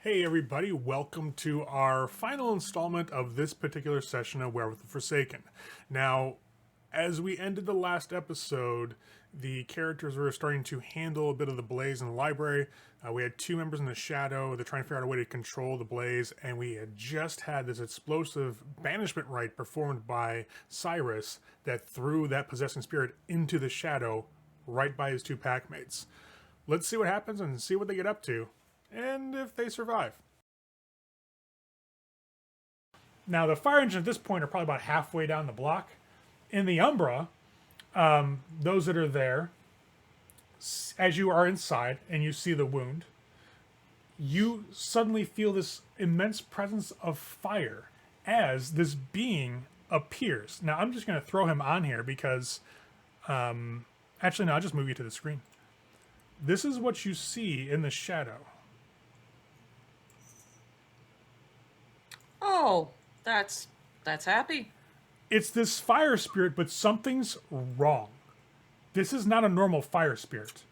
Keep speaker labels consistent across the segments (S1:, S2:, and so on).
S1: Hey everybody, welcome to our final installment of this particular session of Werewolf the Forsaken. Now, as we ended the last episode, the characters were starting to handle a bit of the blaze in the library. We had two members in the shadow. They're trying to figure out a way to control the blaze, and we had just had this explosive banishment rite performed by Cyrus that threw that possessing spirit into the shadow right by his two packmates. Let's see what happens and see what they get up to, and if they survive. Now, the fire engine at this point are probably about halfway down the block. In the Umbra, those that are there, as you are inside and you see the wound, you suddenly feel this immense presence of fire as this being appears. Now, I'm just going to throw him on here because, actually, no, I'll just move you to the screen. This is what you see in the shadow.
S2: Oh, that's happy.
S1: It's this fire spirit, but something's wrong. This is not a normal fire spirit.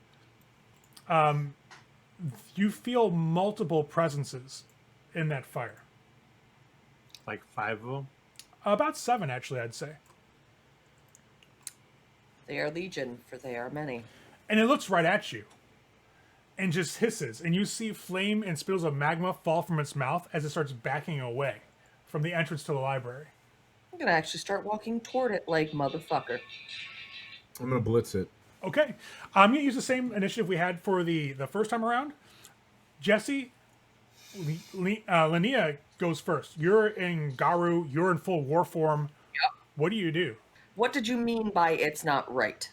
S1: You feel multiple presences in that fire.
S3: Like 5 of them?
S1: About 7, actually, I'd say.
S2: They are legion, for they are many.
S1: And it looks right at you and just hisses. And you see flame and spittles of magma fall from its mouth as it starts backing away from the entrance to the library.
S2: I'm gonna actually start walking toward it like motherfucker.
S4: I'm gonna blitz it.
S1: Okay. I'm going to use the same initiative we had for the first time around. Jesse, Linnea goes first. You're in Garu. You're in full war form.
S2: Yep.
S1: What do you do?
S2: What did you mean by it's not right?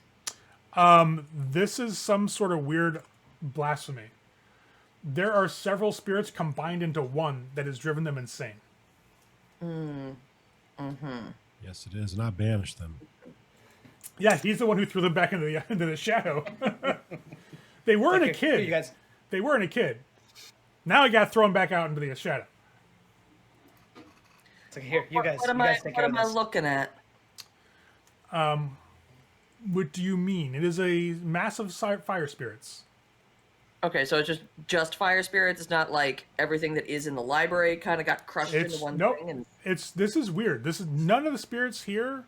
S1: This is some sort of weird blasphemy. There are several spirits combined into one that has driven them insane.
S5: Yes, it is, and I banished them.
S1: Yeah, he's the one who threw them back into the shadow. They weren't a kid.
S3: You guys.
S1: They weren't a kid. Now he got thrown back out into the shadow.
S3: It's like, here, you guys.
S2: What am
S3: you
S2: I?
S3: guys take
S2: What
S3: care of
S2: am I
S3: this.
S2: looking at?
S1: What do you mean? It is a massive fire spirits.
S2: Okay, so it's just fire spirits. It's not like everything that is in the library kind of got crushed into one
S1: nope.
S2: thing. And
S1: This is weird. This is none of the spirits here.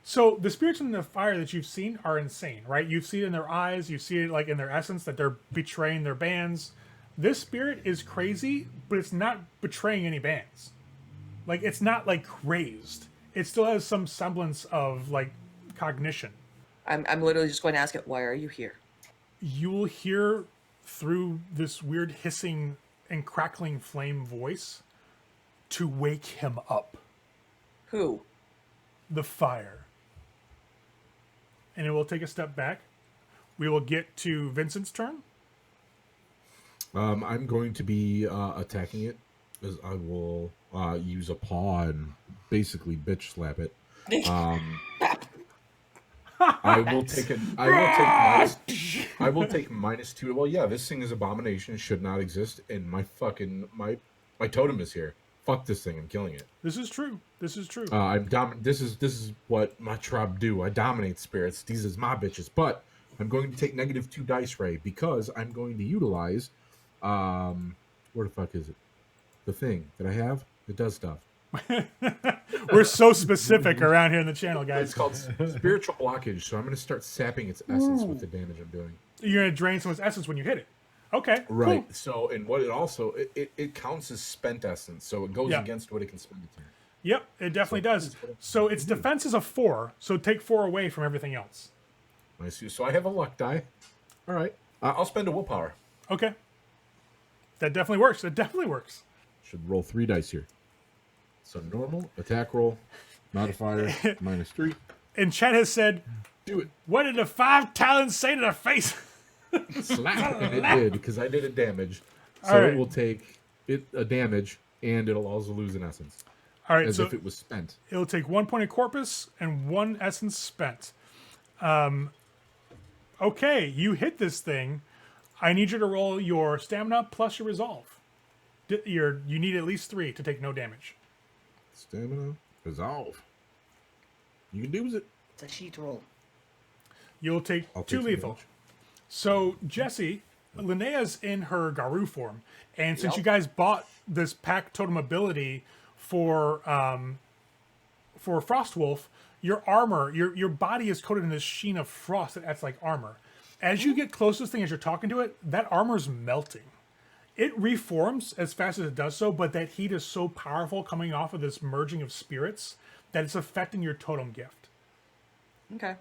S1: So the spirits in the fire that you've seen are insane, right? You see it in their eyes. You see it like in their essence that they're betraying their bands. This spirit is crazy, but it's not betraying any bands. Like it's not like crazed. It still has some semblance of like cognition.
S2: I'm literally just going to ask it, why are you here?
S1: You will hear through this weird hissing and crackling flame voice to wake him up.
S2: Who?
S1: The fire. And it will take a step back. We will get to Vincent's turn.
S4: I'm going to be attacking it, as I will use a paw and basically bitch slap it. I will take -2. Well, yeah, this thing is abomination. It should not exist. And my totem is here. Fuck this thing. I'm killing it.
S1: This is true. This is true.
S4: This is what my tribe do. I dominate spirits. These is my bitches. But I'm going to take -2 dice ray because I'm going to utilize where the fuck is it? The thing that I have that does stuff.
S1: We're so specific around here in the channel, guys.
S4: It's called spiritual blockage. So I'm going to start sapping its essence with the damage I'm doing.
S1: You're going to drain someone's essence when you hit it. Okay.
S4: Right.
S1: Cool.
S4: So, and what it also it counts as spent essence, so it goes
S1: Yeah.
S4: against what it can spend it to.
S1: Yep, it definitely does. So its defense is a 4. So take 4 away from everything else.
S4: I see. So I have a luck die. All right. I'll spend a willpower.
S1: Okay. That definitely works. That definitely works.
S4: Should roll 3 dice here. So normal attack roll, modifier -3.
S1: And Chet has said,
S4: Do it.
S1: what did the 5 talons say to the face?
S4: Slap. And it did because I did a damage. So
S1: All right.
S4: it will take a damage, and it'll also lose an essence
S1: All right,
S4: as
S1: so
S4: if it was spent.
S1: it'll take 1 point of corpus and 1 essence spent. Okay, you hit this thing. I need you to roll your stamina plus your resolve. You need at least 3 to take no damage.
S4: Stamina, resolve. You can do it.
S3: It's a sheet roll.
S1: You'll take
S4: I'll
S1: 2
S4: take some
S1: lethal.
S4: damage.
S1: So, Jesse, Linnea's in her Garu form, and since
S2: Yep.
S1: you guys bought this pack totem ability for Frostwolf, your armor, your body is coated in this sheen of frost that acts like armor. As you get close to this thing, as you're talking to it, that armor's melting. It reforms as fast as it does so, but that heat is so powerful coming off of this merging of spirits that it's affecting your totem gift.
S2: Okay.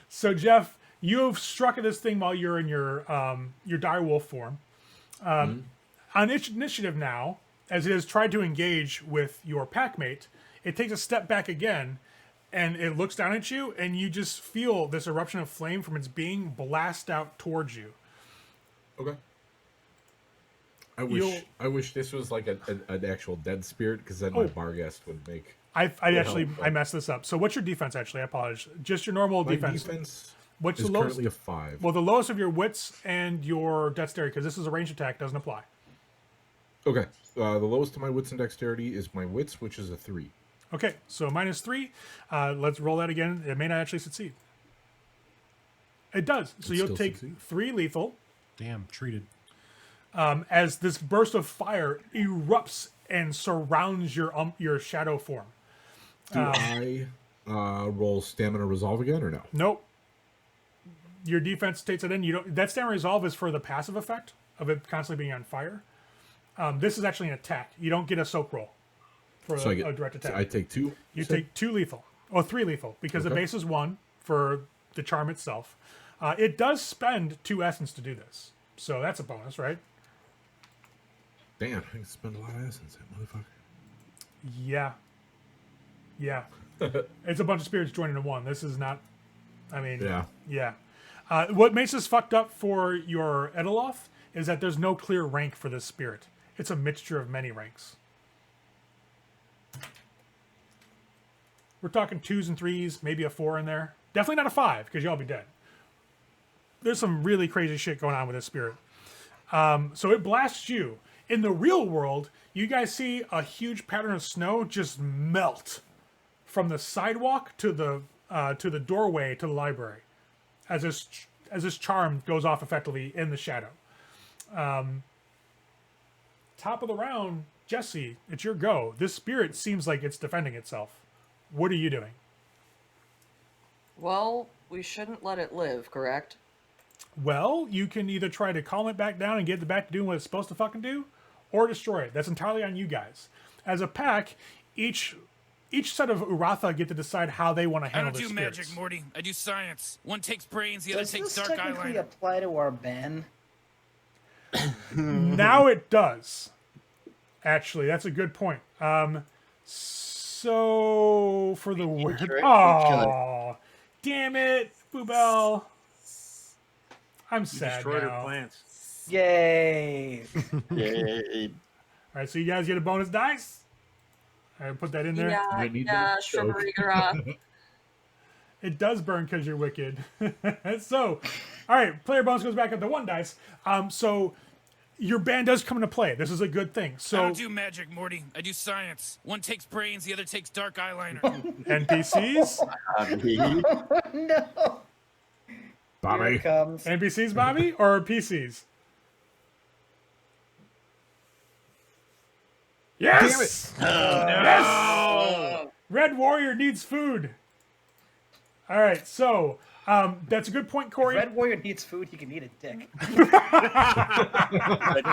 S1: So Jeff, you have struck at this thing while you're in your direwolf form. On initiative now, as it has tried to engage with your packmate, it takes a step back again, and it looks down at you, and you just feel this eruption of flame from its being blast out towards you.
S4: Okay. I wish this was like an actual dead spirit, because then my Barghest would make.
S1: I messed this up. So what's your defense? Actually, I apologize. Just your normal
S4: My
S1: defense. What's
S4: is
S1: the lowest?
S4: currently a 5.
S1: Well, the lowest of your wits and your dexterity, because this is a ranged attack, doesn't apply.
S4: Okay. The lowest of my wits and dexterity is my wits, which is a 3.
S1: Okay, so -3. Let's roll that again. It may not actually succeed. It does. So you'll
S4: still
S1: take
S4: succeed.
S1: 3 lethal
S5: Damn, treated.
S1: as this burst of fire erupts and surrounds your shadow form.
S4: Do I roll stamina resolve again or no?
S1: Nope. Your defense takes it in. You don't. That stamina resolve is for the passive effect of it constantly being on fire. This is actually an attack. You don't get a soak roll for
S4: So I
S1: a
S4: get
S1: direct attack.
S4: I take 2.
S1: You take 2 lethal, or 3 lethal, because the
S4: Okay.
S1: base is 1 for the charm itself. It does spend 2 essence to do this, so that's a bonus, right?
S4: Damn, I can spend a lot of essence, that motherfucker.
S1: Yeah. It's a bunch of spirits joining in one. This is not. I mean.
S4: Yeah.
S1: What makes this fucked up for your Edeloth is that there's no clear rank for this spirit. It's a mixture of many ranks. We're talking 2s and 3s, maybe a 4 in there. Definitely not a 5, because y'all be dead. There's some really crazy shit going on with this spirit. So it blasts you. In the real world, you guys see a huge pattern of snow just melt from the sidewalk to the doorway to the library, as this charm goes off effectively in the shadow. Top of the round, Jesse, it's your go. This spirit seems like it's defending itself. What are you doing?
S2: Well, we shouldn't let it live, correct?
S1: Well, you can either try to calm it back down and get it back to doing what it's supposed to fucking do, or destroy it. That's entirely on you guys. As a pack, each set of Uratha get to decide how they want to
S6: I
S1: handle
S6: don't
S1: the
S6: do
S1: spirits.
S6: magic, Morty. I do science. One takes brains, the other
S3: Does
S6: takes
S3: this
S6: dark
S3: technically
S6: eyeliner.
S3: apply to our ban?
S1: Now it does. Actually, that's a good point. So for the word,
S7: trick,
S1: oh, damn it, Boobell. I'm
S3: You
S1: sad
S3: destroyed her
S1: now. All
S3: plants. Yay!
S7: Yay.
S1: right, so you guys get a bonus dice. I put that in there.
S4: I need
S2: Yeah,
S4: that
S2: shrubbery Garoth.
S1: It does burn because you're wicked. So, all right, player bonus goes back up to 1 dice. So your band does come into play. This is a good thing.
S6: I
S1: So
S6: don't do magic, Morty. I do science. One takes brains, the other takes dark eyeliner.
S1: NPCs,
S3: No! Here
S4: Bobby.
S3: it comes.
S1: NPCs, Bobby, or PCs? Yes. Yes. Red Warrior needs food. All right, so that's a good point, Corey.
S3: Red Warrior needs food, he can eat a dick.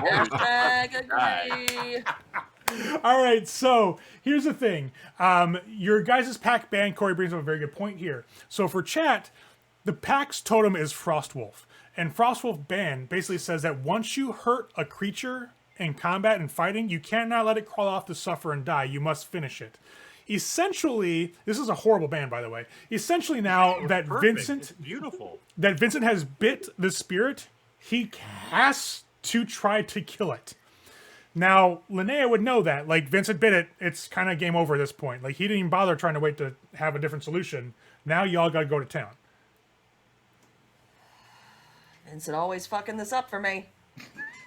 S2: Hashtag agree.
S1: All right, so here's the thing. Your guys' pack ban, Corey brings up a very good point here. So for chat, the pack's totem is Frostwolf. And Frostwolf ban basically says that once you hurt a creature in combat and fighting, you cannot let it crawl off to suffer and die. You must finish it. Essentially, this is a horrible ban, by the way. Essentially now that
S3: Perfect.
S1: Vincent
S3: It's beautiful.
S1: has bit the spirit, he has to try to kill it. Now, Linnea would know that. Like, Vincent bit it, it's kind of game over at this point. Like, he didn't even bother trying to wait to have a different solution. Now y'all gotta go to town.
S2: Vincent always fucking this up for me.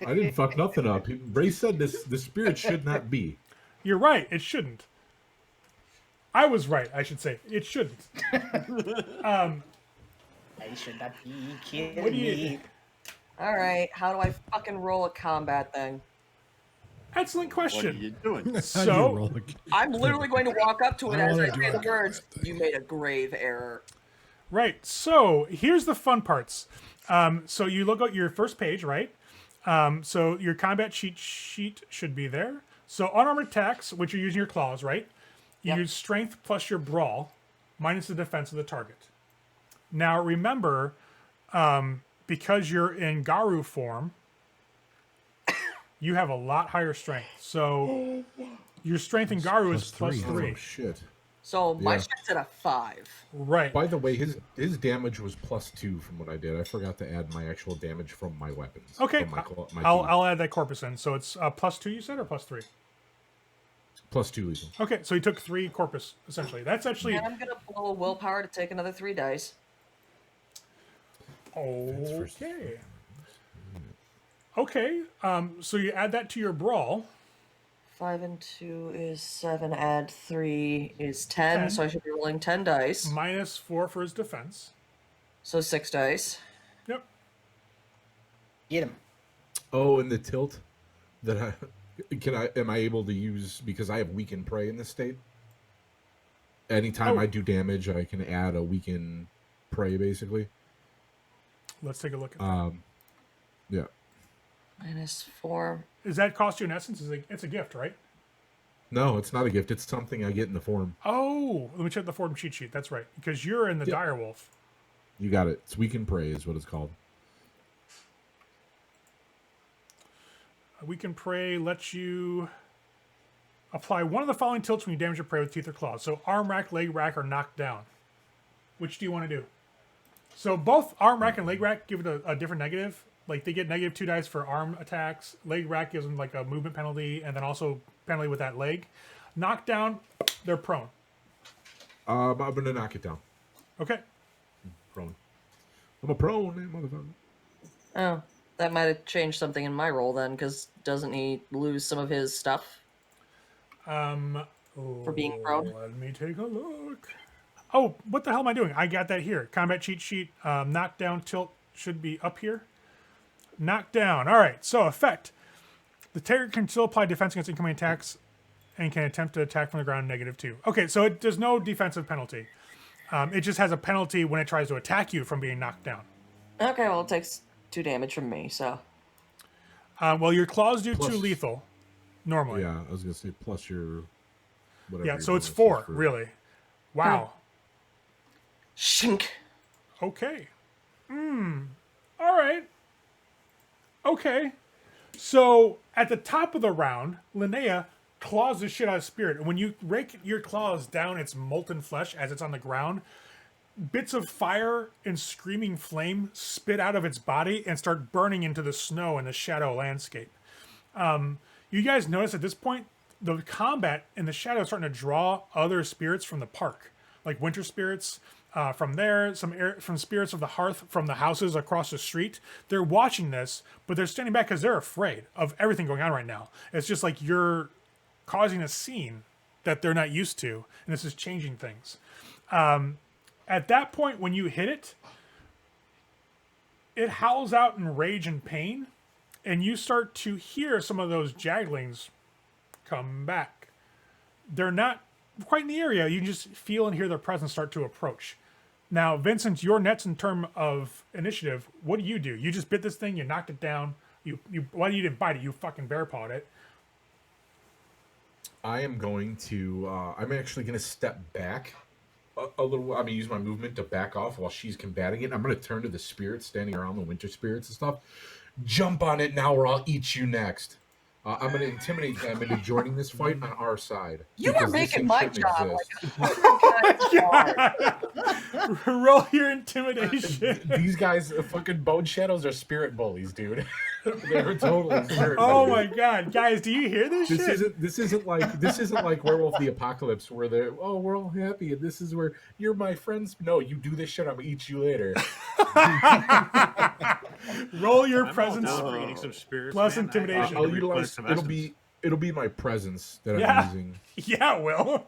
S4: I didn't fuck nothing up. Ray said the spirit should not be.
S1: You're right, it shouldn't. I was right, I should say. It shouldn't.
S3: I should not be kidding
S1: What do you-
S3: me.
S2: All right, how do I fucking roll a combat thing?
S1: Excellent
S7: What are
S1: question.
S7: you doing?
S5: How do you
S1: So,
S5: roll a-
S2: I'm literally going to walk up to it
S5: I
S2: as
S5: wanna
S2: I
S5: do
S2: say
S5: a
S2: the
S5: combat
S2: words,
S5: thing.
S2: "You made a grave error."
S1: right. So here's the fun parts. So you look at your first page, right? So your combat cheat sheet should be there. So unarmored attacks, which you're using your claws, right? You
S2: Yep.
S1: use strength plus your brawl, minus the defense of the target. Now remember, because you're in Garu form, you have a lot higher strength. So your strength in Garu is
S5: plus
S1: plus
S5: three.
S1: three.
S4: Oh shit!
S2: So my
S4: Yeah.
S2: strength's at a 5.
S1: Right.
S4: By the way, his damage was +2 from what I did. I forgot to add my actual damage from my weapons.
S1: Okay.
S4: From my
S1: I'll
S4: teeth.
S1: I'll add that corpus in. So it's +2 you said or +3?
S4: +2 lethal.
S1: Okay, so he took 3 corpus essentially. That's actually
S2: And I'm gonna blow a willpower to take another 3 dice.
S1: okay. Okay. So you add that to your brawl.
S2: 5 and 2 is 7. Add 3 is 10.
S1: 10.
S2: So I should be rolling 10 dice.
S1: Minus 4 for his defense.
S2: So 6 dice.
S1: Yep.
S3: Get him.
S4: Oh, and the tilt that am I able to use because I have weaken prey in this state? Anytime
S1: Oh.
S4: I do damage, I can add a weaken prey basically.
S1: Let's take a look at that.
S4: Yeah.
S2: -4.
S1: Does that cost you an essence? It's a gift, right?
S4: No, it's not a gift. It's something I get in the form.
S1: Oh, let me check the form cheat sheet. That's right. Because you're in the
S4: Yep.
S1: direwolf.
S4: You got it. It's weaken prey is what it's called.
S1: We can pray lets you apply one of the following tilts when you damage your prey with teeth or claws. So arm rack, leg rack, or knocked down. Which do you want to do? So both arm rack and leg rack give it a different negative. Like they get -2 dice for arm attacks. Leg rack gives them like a movement penalty, and then also penalty with that leg. Knockdown, they're prone.
S4: I'm gonna knock it down.
S1: Okay.
S4: Prone. I'm a prone, motherfucker.
S2: Oh, that might have changed something in my roll then, because doesn't he lose some of his stuff? For being prone?
S1: Let me take a look. Oh, what the hell am I doing? I got that here. Combat cheat sheet. Knockdown tilt should be up here. Knockdown. All right. So effect. The target can still apply defense against incoming attacks and can attempt to attack from the ground -2. Okay, so there's no defensive penalty. It just has a penalty when it tries to attack you from being knocked down.
S2: Okay, well, it takes 2 damage from me, so.
S1: Well, your claws do
S4: Plus-
S1: 2 lethal normally.
S4: Yeah, I was gonna say plus your whatever.
S1: Yeah,
S4: your
S1: so it's
S4: bonus is
S1: 4
S4: for-
S1: really. Wow.
S2: Shink.
S1: Okay. All right. Okay. So at the top of the round, Linnea claws the shit out of Spirit. And when you rake your claws down its molten flesh as it's on the ground, bits of fire and screaming flame spit out of its body and start burning into the snow and the shadow landscape. You guys notice at this point, the combat in the shadow is starting to draw other spirits from the park, like winter spirits. From there, from spirits of the hearth from the houses across the street. They're watching this, but they're standing back because they're afraid of everything going on right now. It's just like you're causing a scene that they're not used to, and this is changing things. At that point, when you hit it, it howls out in rage and pain, and you start to hear some of those jaglings come back. They're not quite in the area. You can just feel and hear their presence start to approach. Now, Vincent, your next in term of initiative, what do? You just bit this thing, you knocked it down. Why you didn't bite it? You fucking bear pawed it.
S4: I am going to. I'm actually going to step back a little. I'm going to use my movement to back off while she's combating it. I'm going to turn to the spirits standing around the winter spirits and stuff. Jump on it now, or I'll eat you next. I'm going to intimidate them into joining this fight on our side.
S2: You
S4: because
S2: are
S4: this
S2: making
S4: thing
S2: my
S4: shouldn't
S2: job
S4: exist.
S2: like
S1: Roll your intimidation.
S4: These guys, fucking bone shadows, are spirit bullies, dude. They're totally spirit
S1: Oh
S4: bullies.
S1: my god, guys, do you hear this shit?
S4: This isn't like Werewolf the Apocalypse where they're we're all happy and this is where you're my friends. No, you do this shit, I'm gonna eat you later.
S1: Roll your
S7: I'm
S1: presence.
S7: all down for eating some spirits,
S1: Plus
S7: man.
S1: intimidation.
S4: I'll
S7: I
S4: utilize
S7: some
S4: it'll
S7: essence.
S4: be my presence that
S1: Yeah.
S4: I'm using.
S1: Yeah, it will.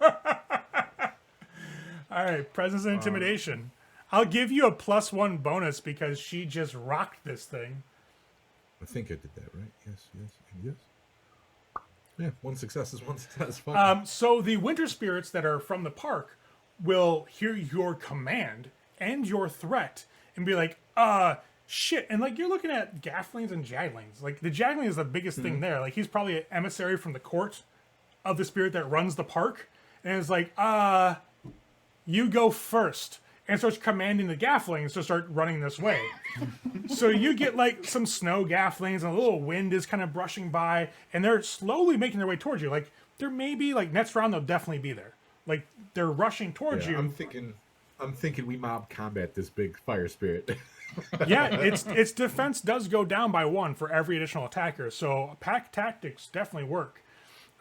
S1: All right, presence and intimidation. I'll give you a +1 bonus because she just rocked this thing.
S4: I think I did that right. Yes, yes, and yes. Yeah, one success is one success. Fuck.
S1: So the winter spirits that are from the park will hear your command and your threat and be like, shit. And like you're looking at Gafflings and Jaglings. Like the Jagling is the biggest thing there. Like he's probably an emissary from the court of the spirit that runs the park. And it's like, you go first. And starts commanding the Gafflings to start running this way. So you get like some snow Gafflings and a little wind is kind of brushing by and they're slowly making their way towards you. Like there may be like next round they'll definitely be there. Like they're rushing towards you.
S4: I'm thinking we mob combat this big fire spirit.
S1: Yeah, its defense does go down by 1 for every additional attacker. So pack tactics definitely work.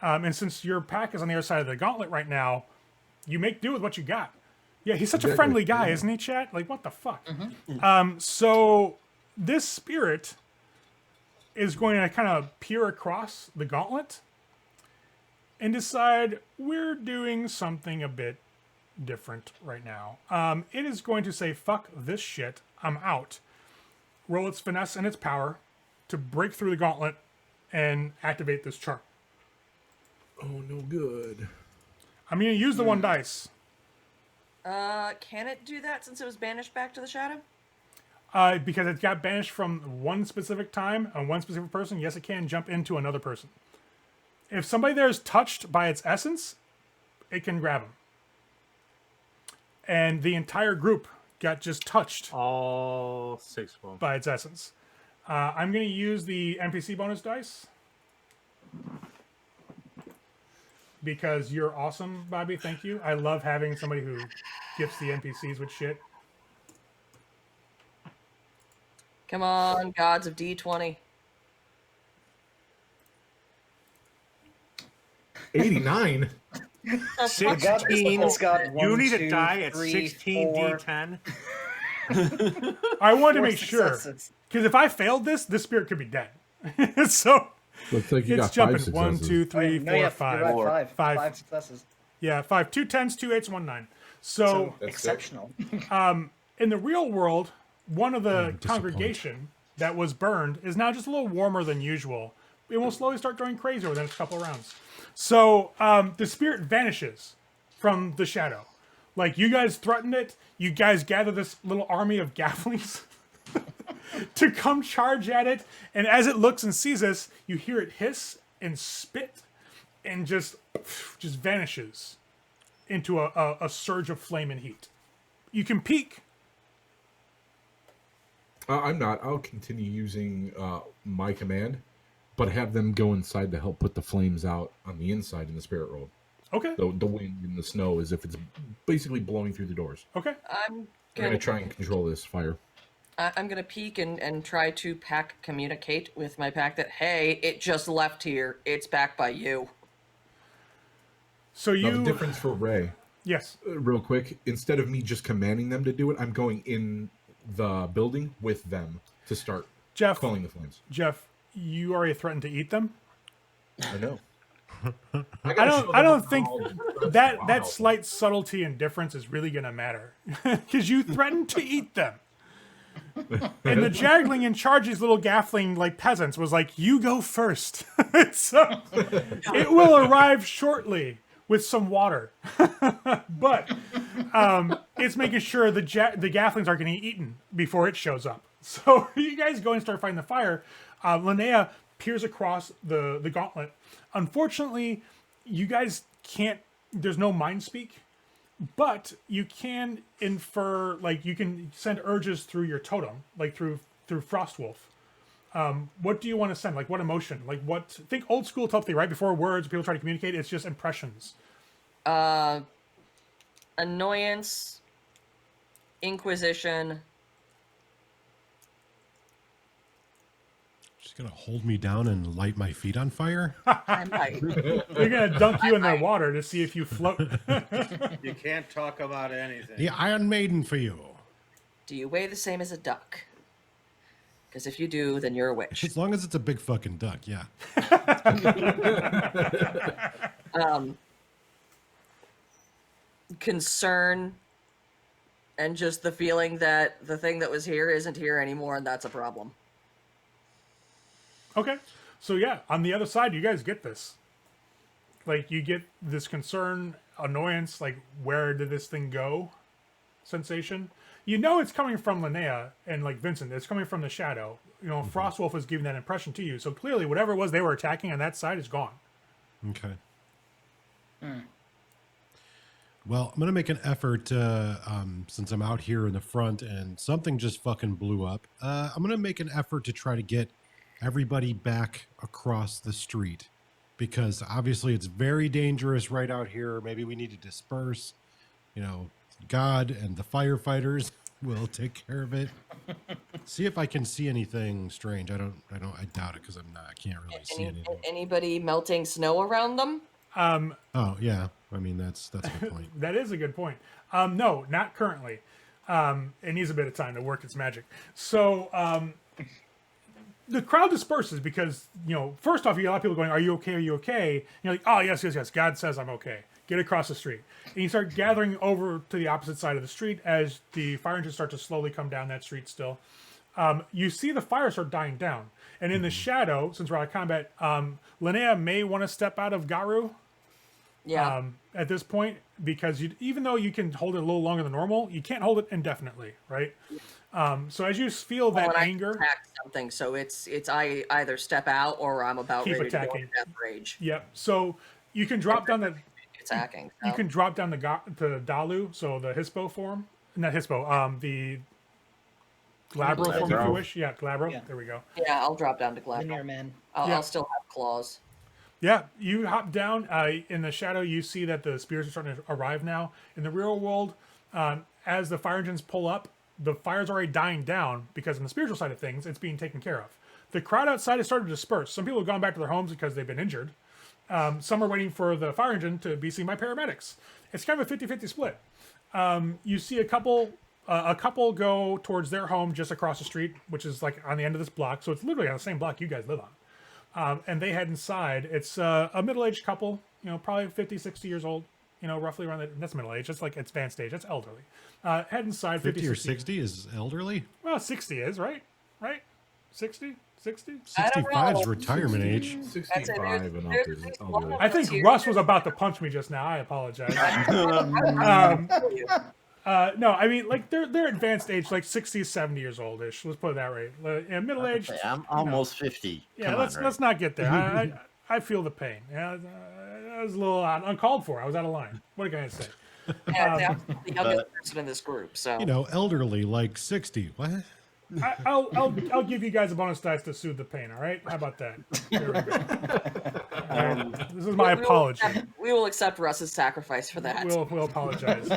S1: And since your pack is on the other side of the gauntlet right now, you make do with what you got. Yeah, he's such a friendly guy, isn't he, chat? Like, what the fuck? So this spirit is going to kind of peer across the gauntlet and decide we're doing something a bit different right now. It is going to say, fuck this shit, I'm out. Roll its finesse and its power to break through the gauntlet and activate this charm.
S4: Oh, no good.
S1: I'm going to use the 1 dice.
S2: Can it do that since it was banished back to the shadow?
S1: Because it got banished from one specific time on one specific person, yes, it can jump into another person. If somebody there is touched by its essence, it can grab them. And the entire group got just touched
S7: All 6 of them.
S1: by its essence. I'm going to use the NPC bonus dice. Because you're awesome, Bobby. Thank you. I love having somebody who gifts the NPCs with shit.
S2: Come on, gods of D20.
S4: 89.
S3: 16.
S7: You need to die at 16
S3: 4.
S7: D10.
S1: I wanted to
S3: 4
S1: make sure.
S3: successes.
S1: Because if I failed this spirit could be dead. So
S4: Looks like you
S1: it's
S4: got 5
S1: jumping.
S4: successes.
S1: 1, 2, 3,
S3: No,
S1: 4,
S3: yeah,
S1: 5.
S3: you're right, 5.
S1: 5.
S3: 5 successes.
S1: Yeah, 5. 2 10s, 2 8s, 1 9. So
S4: That's
S3: Exceptional.
S1: in the real world, one of the
S5: disappointed.
S1: congregation that was burned is now just a little warmer than usual. It will slowly start going crazy over the next couple of rounds. So the spirit vanishes from the shadow. Like you guys threatened it. You guys gather this little army of Gafflings to come charge at it. And as it looks and sees us, you hear it hiss and spit and just vanishes into a surge of flame and heat. You can peek.
S4: I'm not. I'll continue using my command, but have them go inside to help put the flames out on the inside in the spirit world.
S1: Okay.
S4: The wind and the snow as if it's basically blowing through the doors.
S1: Okay.
S2: I'm
S4: I'm going to
S2: gonna
S4: try and control this fire.
S2: I'm gonna peek and try to pack communicate with my pack that hey, it just left here. It's back by you.
S1: So
S4: Now,
S1: you.
S4: the difference for Ray,
S1: Yes.
S4: real quick, instead of me just commanding them to do it, I'm going in the building with them to start
S1: Jeff.
S4: quelling the flames.
S1: Jeff, you already threatened to eat them.
S4: I know.
S1: I don't think that slight subtlety and difference is really going to matter because you threatened to eat them. And the Jagling in charge of these little Gaffling like peasants was like, "You go first." So it will arrive shortly with some water, but it's making sure the Gafflings are getting eaten before it shows up. So you guys go and start fighting the fire. Linnea peers across the gauntlet. Unfortunately, you guys can't. There's no mind speak, but you can infer. Like you can send urges through your totem, like through Frostwolf. What do you want to send? Like what emotion? Like what? Think old school telepathy, right? Before words, people try to communicate. It's just impressions.
S2: Annoyance, inquisition.
S5: She's gonna hold me down and light my feet on fire.
S2: I might.
S1: They're gonna dunk you in their water to see if you float.
S7: You can't talk about anything.
S5: The Iron Maiden for you.
S2: Do you weigh the same as a duck? Because if you do, then you're a witch.
S5: As long as it's a big fucking duck, yeah.
S2: Concern and just the feeling that the thing that was here isn't here anymore, and that's a problem.
S1: Okay. So yeah, on the other side, you guys get this. Like, you get this concern, annoyance, like, where did this thing go sensation. You know it's coming from Linnea and, like, Vincent. It's coming from the shadow. You know, Frostwolf was giving that impression to you. So clearly, whatever it was they were attacking on that side is gone.
S5: Okay. Well, I'm going to make an effort, since I'm out here in the front and something just fucking blew up. I'm going to make an effort to try to get everybody back across the street, because obviously it's very dangerous right out here. Maybe we need to disperse. You know, God and the firefighters will take care of it. See if I can see anything strange. I doubt it, because I can't really see anything.
S2: Anybody melting snow around them?
S5: Oh yeah, I mean that's a good point.
S1: That is a good point. No, not currently. It needs a bit of time to work its magic. So the crowd disperses because, you know, first off, you get a lot of people going, "Are you okay? Are you okay?" And you're like, "Oh, yes, yes, yes. God says I'm okay." Get across the street. And you start gathering over to the opposite side of the street as the fire engines start to slowly come down that street still. You see the fire start dying down. And in the shadow, since we're out of combat, Linnea may want to step out of Garu.
S2: Yeah.
S1: At this point, because even though you can hold it a little longer than normal, you can't hold it indefinitely, right? So as you feel that anger,
S2: I attack something, so it's I either step out or I'm about
S1: keep
S2: ready
S1: attacking.
S2: to go into death rage.
S1: Yep. So you can drop down the
S2: Attacking.
S1: you can drop down to Dalu, so the Hispo form, not Hispo, the Glabro form if you wish. Yeah, Glabro.
S3: Yeah.
S1: There we go.
S2: Yeah, I'll drop down to Glad.
S3: Linear man.
S2: I'll still have claws.
S1: Yeah, you hop down. In the shadow, you see that the spears are starting to arrive now. In the real world, as the fire engines pull up, the fire's already dying down because on the spiritual side of things, it's being taken care of. The crowd outside has started to disperse. Some people have gone back to their homes because they've been injured. Some are waiting for the fire engine to be seen by paramedics. It's kind of a 50-50 split. You see a couple go towards their home just across the street, which is like on the end of this block. So it's literally on the same block you guys live on. And they head inside. It's a middle-aged couple, you know, probably 50, 60 years old, you know, roughly around that's middle age. That's like it's advanced age. That's elderly. Head inside.
S5: 50 or 60 is elderly?
S1: Well, 60 is, right? Right? 60? 60?
S5: 65 is retirement age.
S4: 65 and up is elderly.
S1: I think Russ was about to punch me just now. I apologize. No, I mean, like, they're advanced age, like 60, 70 years old-ish. Let's put it that way. And middle-aged.
S8: I'm almost 50.
S1: Yeah,
S8: Come
S1: let's
S8: on,
S1: let's not get there. I feel the pain. Yeah, that was a little uncalled for. I was out of line. What can I say?
S2: Yeah, I'm the youngest person in this group, so
S5: You know, elderly, like 60. What?
S1: I'll give you guys a bonus dice to soothe the pain. All right? How about that? There we go. This is my apology.
S2: we will accept Russ's sacrifice for that.
S1: We'll apologize.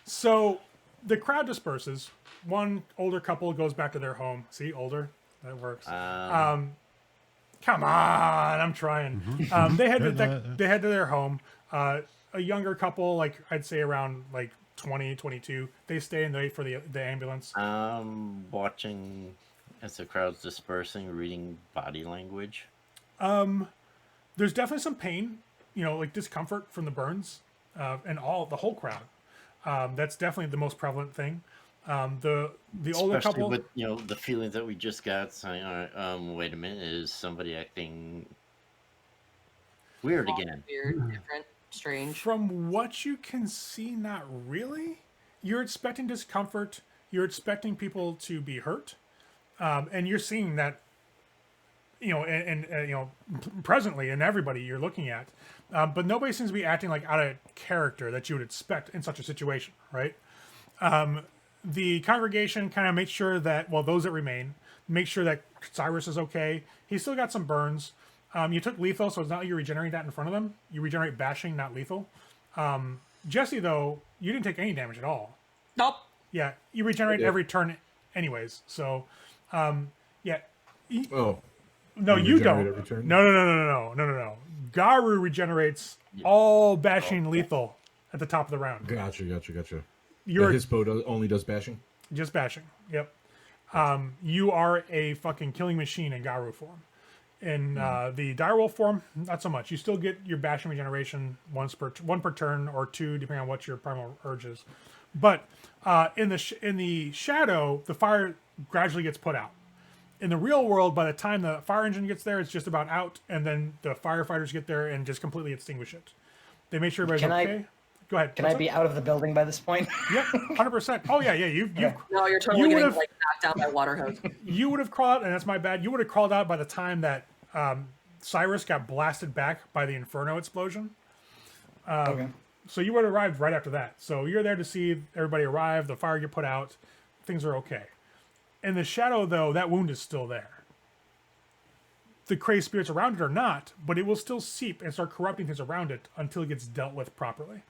S1: So the crowd disperses. One older couple goes back to their home. See, older. That works. Come on, I'm trying. They head to their home. A younger couple, like I'd say around like 20, 22. They stay and they wait for the ambulance.
S8: Watching as the crowd's dispersing, reading body language.
S1: There's definitely some pain, you know, like discomfort from the burns, and the whole crowd. That's definitely the most prevalent thing. The older
S8: Especially
S1: couple,
S8: with, you know, the feeling that we just got saying, wait a minute, is somebody acting weird again?
S2: Weird, different, strange.
S1: from what you can see, not really. You're expecting discomfort. You're expecting people to be hurt, and you're seeing that, you know, and you know, presently in everybody you're looking at, but nobody seems to be acting like out of character that you would expect in such a situation, right? The congregation kind of makes sure that, well, those that remain, make sure that Cyrus is okay. He's still got some burns. You took lethal, so it's not like you're regenerating that in front of them. You regenerate bashing, not lethal. Jesse, though, you didn't take any damage at all.
S2: Nope.
S1: Yeah, you regenerate every turn anyways. So, yeah.
S4: Oh,
S1: No,
S4: You
S1: you don't.
S4: regenerate every turn?
S1: No. Garu regenerates all bashing lethal at the top of the round.
S4: Gotcha.
S1: You're
S4: Hispo only does bashing?
S1: just bashing. Yep. You are a fucking killing machine in Garu form. In the direwolf form, not so much. You still get your bashing regeneration one per turn or two, depending on what your primal urge is. But in the shadow, the fire gradually gets put out. In the real world, by the time the fire engine gets there, it's just about out, and then the firefighters get there and just completely extinguish it. They make sure everybody's okay. Go ahead.
S3: Can I be out of the building by this point?
S1: Yep, 100%. Oh yeah, you've
S2: No, you're totally getting like knocked down by water hose.
S1: You would have crawled, and that's my bad. You would have crawled out by the time that Cyrus got blasted back by the Inferno explosion.
S3: Okay.
S1: So you would have arrived right after that. So you're there to see everybody arrive, the fire get put out, things are okay. In the shadow, though, that wound is still there. The crazed spirits around it are not, but it will still seep and start corrupting things around it until it gets dealt with properly.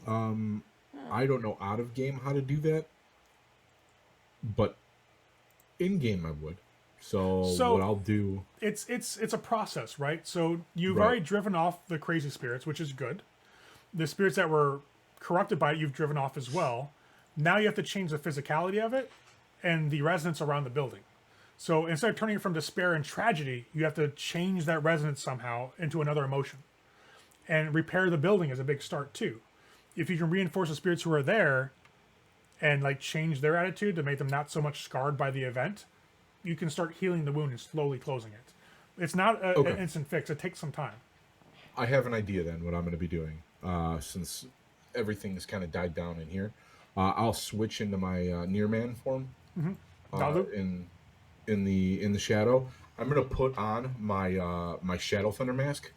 S4: I don't know out of game how to do that, but in game I would. So what I'll do...
S1: It's a process, right? So you've
S4: Right.
S1: already driven off the crazy spirits, which is good. The spirits that were corrupted by it, you've driven off as well. Now you have to change the physicality of it and the resonance around the building. So instead of turning it from despair and tragedy, you have to change that resonance somehow into another emotion. And repair the building is a big start too. If you can reinforce the spirits who are there and like change their attitude to make them not so much scarred by the event, you can start healing the wound and slowly closing it. It's not an instant fix. It takes some time.
S4: I have an idea then what I'm going to be doing since everything has kind of died down in here. I'll switch into my near man form in the shadow. I'm going to put on my my Shadow Thunder mask.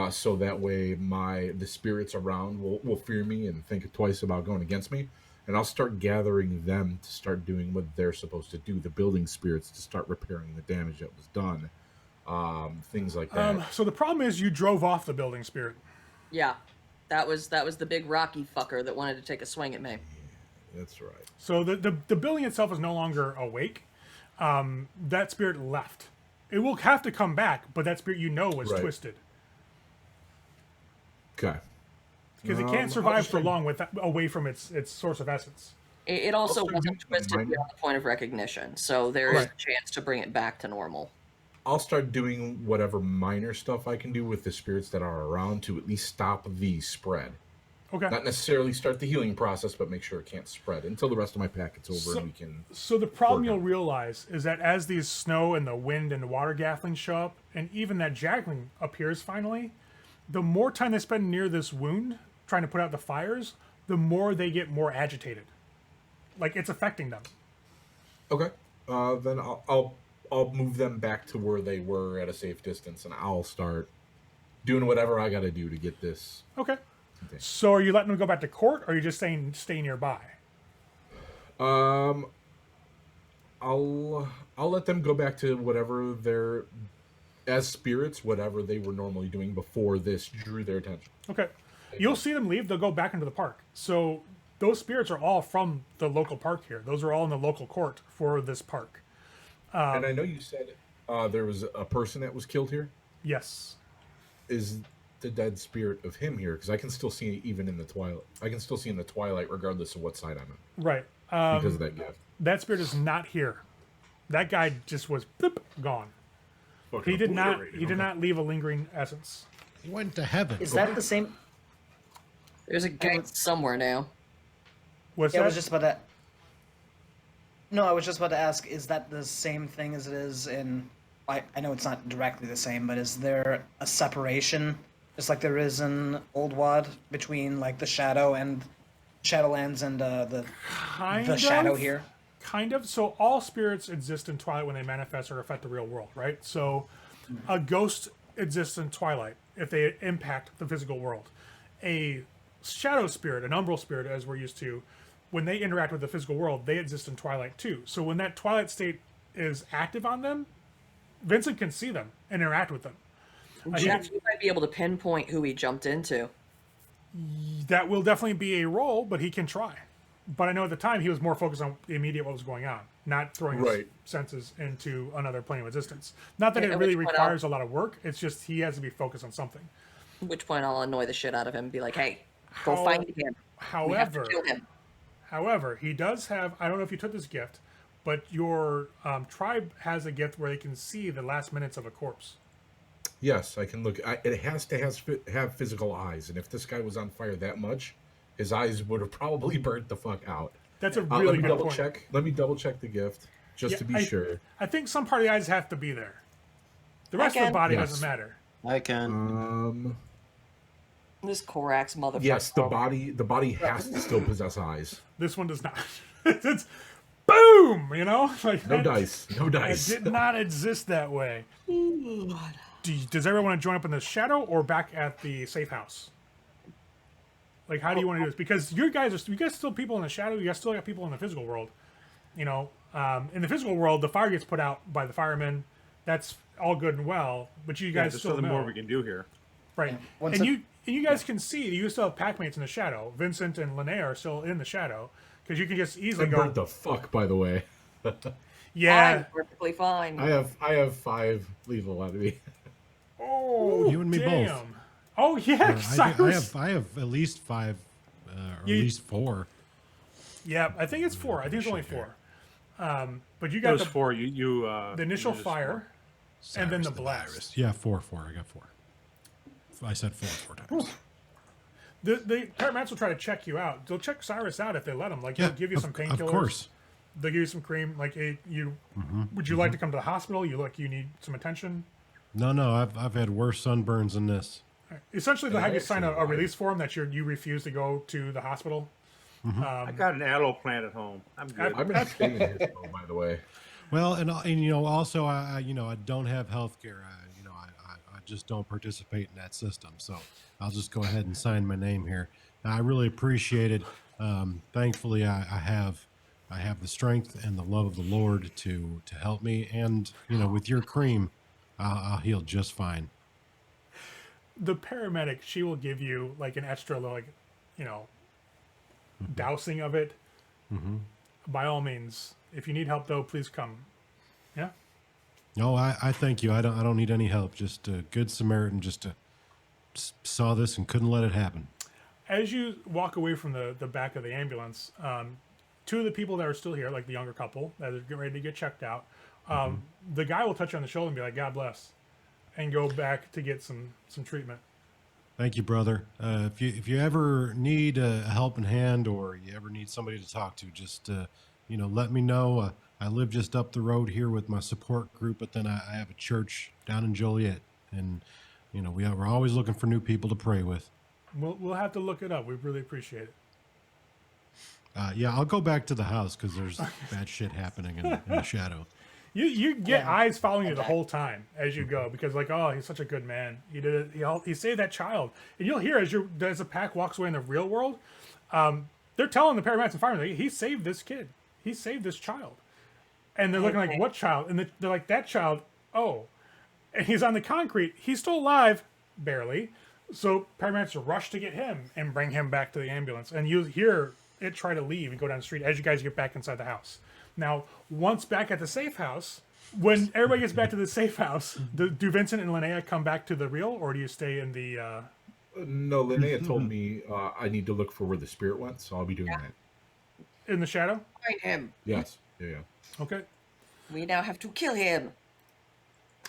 S4: So that way the spirits around will fear me and think twice about going against me. And I'll start gathering them to start doing what they're supposed to do. The building spirits to start repairing the damage that was done. Things like that.
S1: So the problem is you drove off the building spirit.
S2: Yeah, that was the big rocky fucker that wanted to take a swing at me.
S4: That's right.
S1: So the building itself is no longer awake. That spirit left. It will have to come back, but that spirit was twisted.
S4: Okay.
S1: Because it can't survive for long away from its source of essence.
S2: It also wasn't twisted beyond the point of recognition, so there is a chance to bring it back to normal.
S4: I'll start doing whatever minor stuff I can do with the spirits that are around to at least stop the spread.
S1: Okay.
S4: Not necessarily start the healing process, but make sure it can't spread until the rest of my packet's over and we can...
S1: So the problem you'll realize is that as these snow and the wind and the water gathlings show up, and even that jackling appears finally, the more time they spend near this wound, trying to put out the fires, the more they get more agitated. Like, it's affecting them.
S4: Okay. Then I'll move them back to where they were at a safe distance, and I'll start doing whatever I got to do to get this.
S1: Okay. So are you letting them go back to court, or are you just stay nearby?
S4: I'll let them go back to whatever they're as spirits, whatever they were normally doing before this drew their attention.
S1: Okay. You'll see them leave. They'll go back into the park. So those spirits are all from the local park here. Those are all in the local court for this park.
S4: And I know you said there was a person that was killed here.
S1: Yes.
S4: Is the dead spirit of him here? Because I can still see even in the twilight. I can still see in the twilight regardless of what side I'm in.
S1: Right.
S4: Because of that gift.
S1: That spirit is not here. That guy just was gone. He did not leave a lingering essence.
S5: He went to heaven.
S3: Is that the same?
S2: There's a gate somewhere now.
S1: What's
S3: Yeah,
S1: that?
S3: I was just about to. No, I was just about to ask: is that the same thing as it is in? I know it's not directly the same, but is there a separation, just like there is in Old Wad, between like the Shadow and Shadowlands and the Shadow here?
S1: Kind of. So all spirits exist in Twilight when they manifest or affect the real world, right? So a ghost exists in Twilight if they impact the physical world. A shadow spirit, an umbral spirit, as we're used to, when they interact with the physical world, they exist in Twilight too. So when that Twilight state is active on them, Vincent can see them and interact with them.
S2: Jeff, you might be able to pinpoint who he jumped into.
S1: That will definitely be a role, but he can try. But I know at the time he was more focused on the immediate what was going on, not throwing his senses into another plane of existence. Not that it really requires a lot of work. It's just he has to be focused on something.
S2: At which point I'll annoy the shit out of him and be like, hey, go find him. We have to kill him.
S1: However, he does have, I don't know if you took this gift, but your tribe has a gift where they can see the last minutes of a corpse.
S4: Yes, I can look. It has to have physical eyes, and if this guy was on fire that much, his eyes would have probably burnt the fuck out.
S1: That's a
S4: Let
S1: really
S4: me
S1: good
S4: double
S1: point.
S4: check. Let me double check the gift just
S1: Yeah,
S4: to be sure.
S1: I think some party eyes have to be there. The rest of the
S2: can.
S1: body
S4: Yes.
S1: doesn't matter.
S8: I can.
S2: This Korax motherfucker.
S4: Yes, the body has to still possess eyes.
S1: This one does not. It's boom, you know? Like
S4: No
S1: that-
S4: dice. No dice.
S1: It did not exist that way. Does everyone want to join up in the shadow or back at the safe house? Like, how do you want to do this? Because you guys still people in the shadow. You guys still got people in the physical world. You know, in the physical world, the fire gets put out by the firemen. That's all good and well. But you guys
S7: there's
S1: still
S7: nothing
S1: know.
S7: more we can do here.
S1: Right.
S3: Once
S1: And
S3: it-
S1: you guys can see you still have packmates in the shadow. Vincent and Linnea are still in the shadow because you can just easily
S4: I
S1: go.
S4: burned the fuck, by the way.
S1: Yeah.
S2: I'm perfectly fine.
S4: I have 5 lethal out of me.
S1: Oh,
S5: You and me both.
S1: damn. Oh yeah, Cyrus.
S5: I have at least 5, or at
S1: You-
S5: least 4.
S1: Yeah, I think it's 4. I think it's only 4. But you
S7: It
S1: got
S7: was
S1: the
S7: 4. You
S1: the initial
S7: you just-
S1: fire, and then
S5: Cyrus
S1: the blast.
S5: virus. Yeah, 4. I got 4. I said 4 times.
S1: The paramedics will try to check you out. They'll check Cyrus out if they let them. Like
S5: Yeah,
S1: they'll give you some painkillers.
S5: Of course.
S1: They'll give you some cream. Like hey, would you like to come to the hospital? You need some attention.
S5: No, I've had worse sunburns than this.
S1: Essentially, they'll have you sign a
S4: Excellent.
S1: release form that you refuse to go to the hospital.
S7: I got an aloe plant at home. I'm good.
S4: I've been staying here, though, by the way.
S5: Well, and you know, also I don't have health care. I just don't participate in that system. So I'll just go ahead and sign my name here. Now, I really appreciate it. Thankfully, I have the strength and the love of the Lord to help me. And you know, with your cream, I'll heal just fine.
S1: The paramedic, she will give you like an extra dousing of it. By all means, if you need help though, please come. Yeah.
S5: No, I thank you. I don't need any help. Just a good Samaritan. Just saw this and couldn't let it happen.
S1: As you walk away from the back of the ambulance, 2 of the people that are still here, like the younger couple that are getting ready to get checked out, the guy will touch you on the shoulder and be like, "God bless," and go back to get some treatment.
S5: Thank you, brother. If you ever need a helping hand or you ever need somebody to talk to, just let me know. I live just up the road here with my support group, but then I have a church down in Joliet, and we're always looking for new people to pray with.
S1: We'll have to look it up. We really appreciate it.
S5: Yeah, I'll go back to the house because there's bad shit happening in the shadow.
S1: You get eyes following you the whole time as you go because he's such a good man. He did it. He saved that child, and you'll hear as the pack walks away in the real world. They're telling the paramedics and firemen he saved this kid. He saved this child, and they're looking like, "What child?" And they're like, "That child." Oh, and he's on the concrete. He's still alive, barely. So paramedics rush to get him and bring him back to the ambulance, and you hear it try to leave and go down the street as you guys get back inside the house. Now, once back at the safe house, when everybody gets back to the safe house, do Vincent and Linnea come back to the real, or do you stay in the...
S4: No, Linnea told me I need to look for where the spirit went, so I'll be doing that.
S1: in the shadow?
S2: Find him.
S4: Yes. Yeah.
S1: Okay.
S2: We now have to kill him.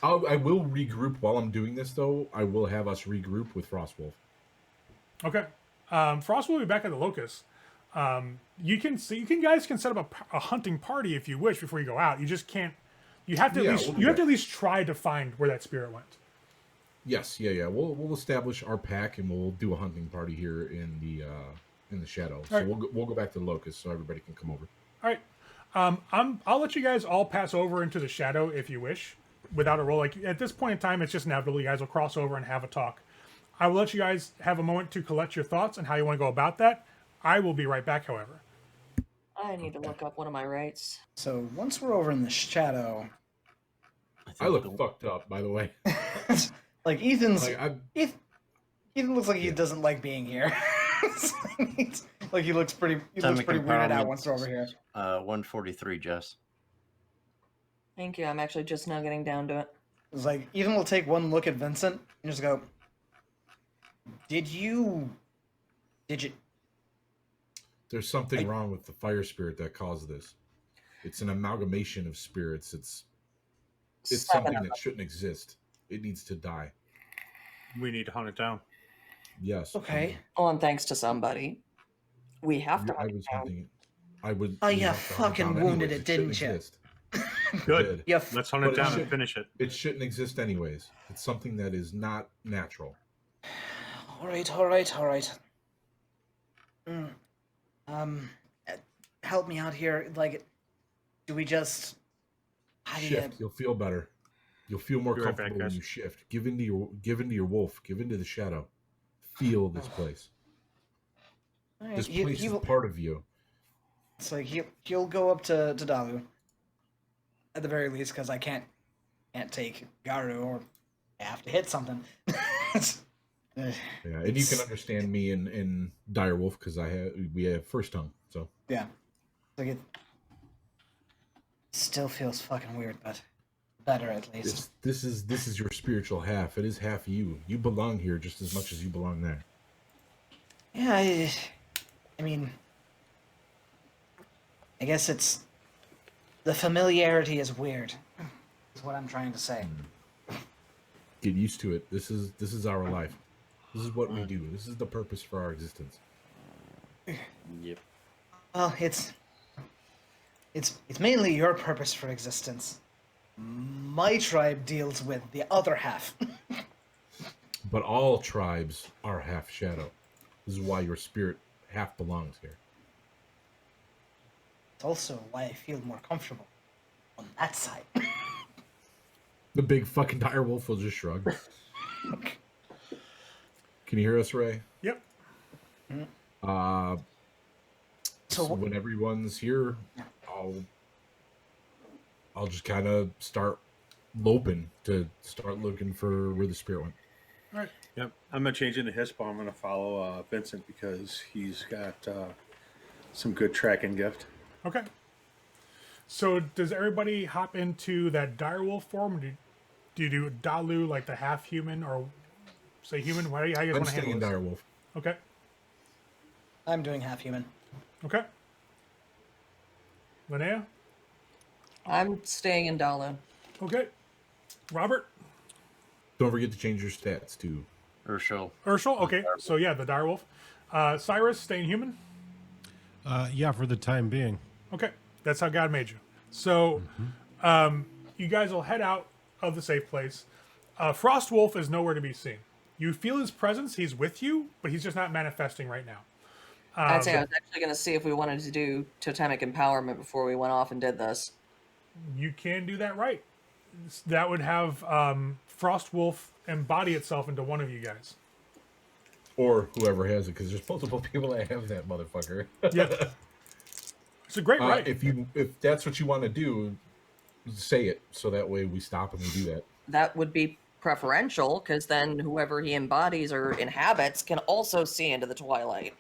S4: I will regroup while I'm doing this, though. I will have us regroup with Frostwolf.
S1: Okay. Frost will be back at the Locust. You guys can set up a hunting party if you wish before you go out. You just can't. You have to at least try to find where that spirit went.
S4: Yes, yeah. We'll establish our pack and we'll do a hunting party here in the shadow. So
S1: right.
S4: we'll go back to the Locust so everybody can come over.
S1: All right. I'll let you guys all pass over into the shadow if you wish, without a roll. Like at this point in time, it's just inevitable. You guys will cross over and have a talk. I will let you guys have a moment to collect your thoughts and how you want to go about that. I will be right back, however.
S2: I need to look up one of my rights.
S3: So once we're over in the shadow,
S4: I look fucked up, by the way.
S3: like Ethan's,
S4: Like,
S3: Ethan looks like he doesn't like being here. Like he looks pretty weirded out once we're over here.
S8: 143, Jess.
S2: Thank you. I'm actually just now getting down to it.
S3: It's like Ethan will take one look at Vincent and just go, Did you
S4: There's something wrong with the fire spirit that caused this. It's an amalgamation of spirits. It's something that shouldn't exist. It needs to die.
S7: We need to hunt it down.
S4: Yes.
S3: Okay.
S2: Oh, and thanks to somebody. We have to
S4: I
S2: hunt
S4: was
S2: it down.
S4: hunting it. I would.
S3: Oh,
S4: you
S3: you
S4: have to hunt
S3: fucking
S4: down
S3: wounded
S4: anyways.
S3: it, didn't
S4: shouldn't
S3: you?
S4: exist.
S7: Good.
S3: Yeah.
S7: Let's hunt
S4: But
S7: it
S4: it
S7: down and
S4: should-
S7: finish it.
S4: It shouldn't exist anyways. It's something that is not natural.
S3: All right. Mm, um, uh, help me out here. Like, do we just? How do
S4: Shift. You'll feel better. You'll feel more
S7: Be right back,
S4: comfortable when
S7: guys.
S4: you shift. Give into your wolf. Give into the shadow. Feel this place.
S3: All right,
S4: This place is part of you.
S3: It's like he'll go up to Dalu. At the very least, because I can't take Garu, or I have to hit something.
S4: Yeah, and you can understand me in Direwolf because we have first tongue. So
S3: Yeah. Like it still feels fucking weird, but better at least.
S4: this is your spiritual half. It is half you. You belong here just as much as you belong there.
S3: Yeah, I mean, I guess it's the familiarity is weird. Is what I'm trying to say.
S4: Get used to it. This is our life. This is what we do. This is the purpose for our existence.
S8: Yep.
S3: Well, it's mainly your purpose for existence. My tribe deals with the other half.
S4: But all tribes are half shadow. This is why your spirit half belongs here.
S3: It's also why I feel more comfortable on that side.
S4: The big fucking direwolf will just shrug. Can you hear us, Ray?
S1: Yep.
S4: So when everyone's here, I'll just kind of start loping to start looking for where the spirit went.
S1: All right.
S7: Yep. I'm gonna change into Hispa. I'm gonna follow Vincent because he's got some good tracking gift.
S1: Okay. So does everybody hop into that direwolf form? Do you do Dalu like the half human or say human? How do you guys
S4: I'm
S1: want to
S4: staying in
S1: handle this?
S4: direwolf.
S1: Okay.
S3: I'm doing half human.
S1: Okay. Linnea?
S2: I'm staying in Dalu.
S1: Okay. Robert?
S4: Don't forget to change your stats too.
S8: Urshel.
S1: Urshel? Okay. So yeah, the direwolf. Cyrus, staying human?
S5: Yeah, for the time being.
S1: Okay. That's how God made you. So you guys will head out of the safe place. Frostwolf is nowhere to be seen. You feel his presence. He's with you, but he's just not manifesting right now.
S2: I'd say I was actually going to see if we wanted to do totemic empowerment before we went off and did this.
S1: You can do that right. That would have Frostwolf embody itself into one of you guys.
S4: Or whoever has it, because there's multiple people that have that motherfucker.
S1: Yeah. It's a great right.
S4: If that's what you want to do, say it so that way we stop and we do that.
S2: That would be preferential, because then whoever he embodies or inhabits can also see into the twilight.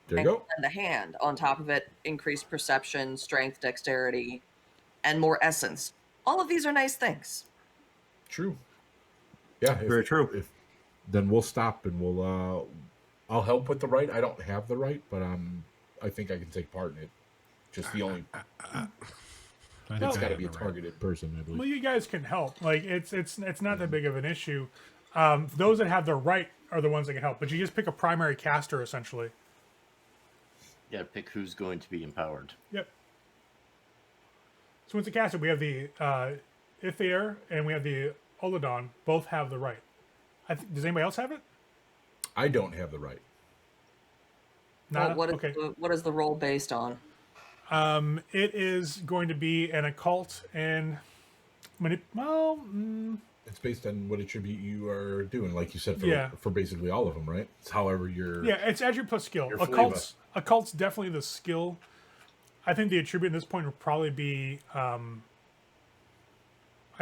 S4: There you go.
S2: And the hand, on top of it, increased perception, strength, dexterity, and more essence. All of these are nice things.
S4: True. Yeah.
S7: Very true.
S4: Then we'll stop and I'll help with the right. I don't have the right, but I think I can take part in it. Just the only. It's got to be a targeted person, I believe.
S1: Well, you guys can help. Like it's not that big of an issue. Those that have the right are the ones that can help. But you just pick a primary caster essentially.
S8: Yeah, pick who's going to be empowered.
S1: Yep. So once a caster, we have the Ithair and we have the Olodon. Both have the right. Does anybody else have it?
S4: I don't have the right.
S1: Not
S2: what is the role based on?
S1: It is going to be an occult and
S4: It's based on what attribute you are doing, like you said,
S1: Yeah.
S4: for basically all of them, right? It's however you're.
S1: yeah, it's attribute plus skill.
S4: Your
S1: Occult's definitely the skill. I think the attribute at this point would probably be, I'd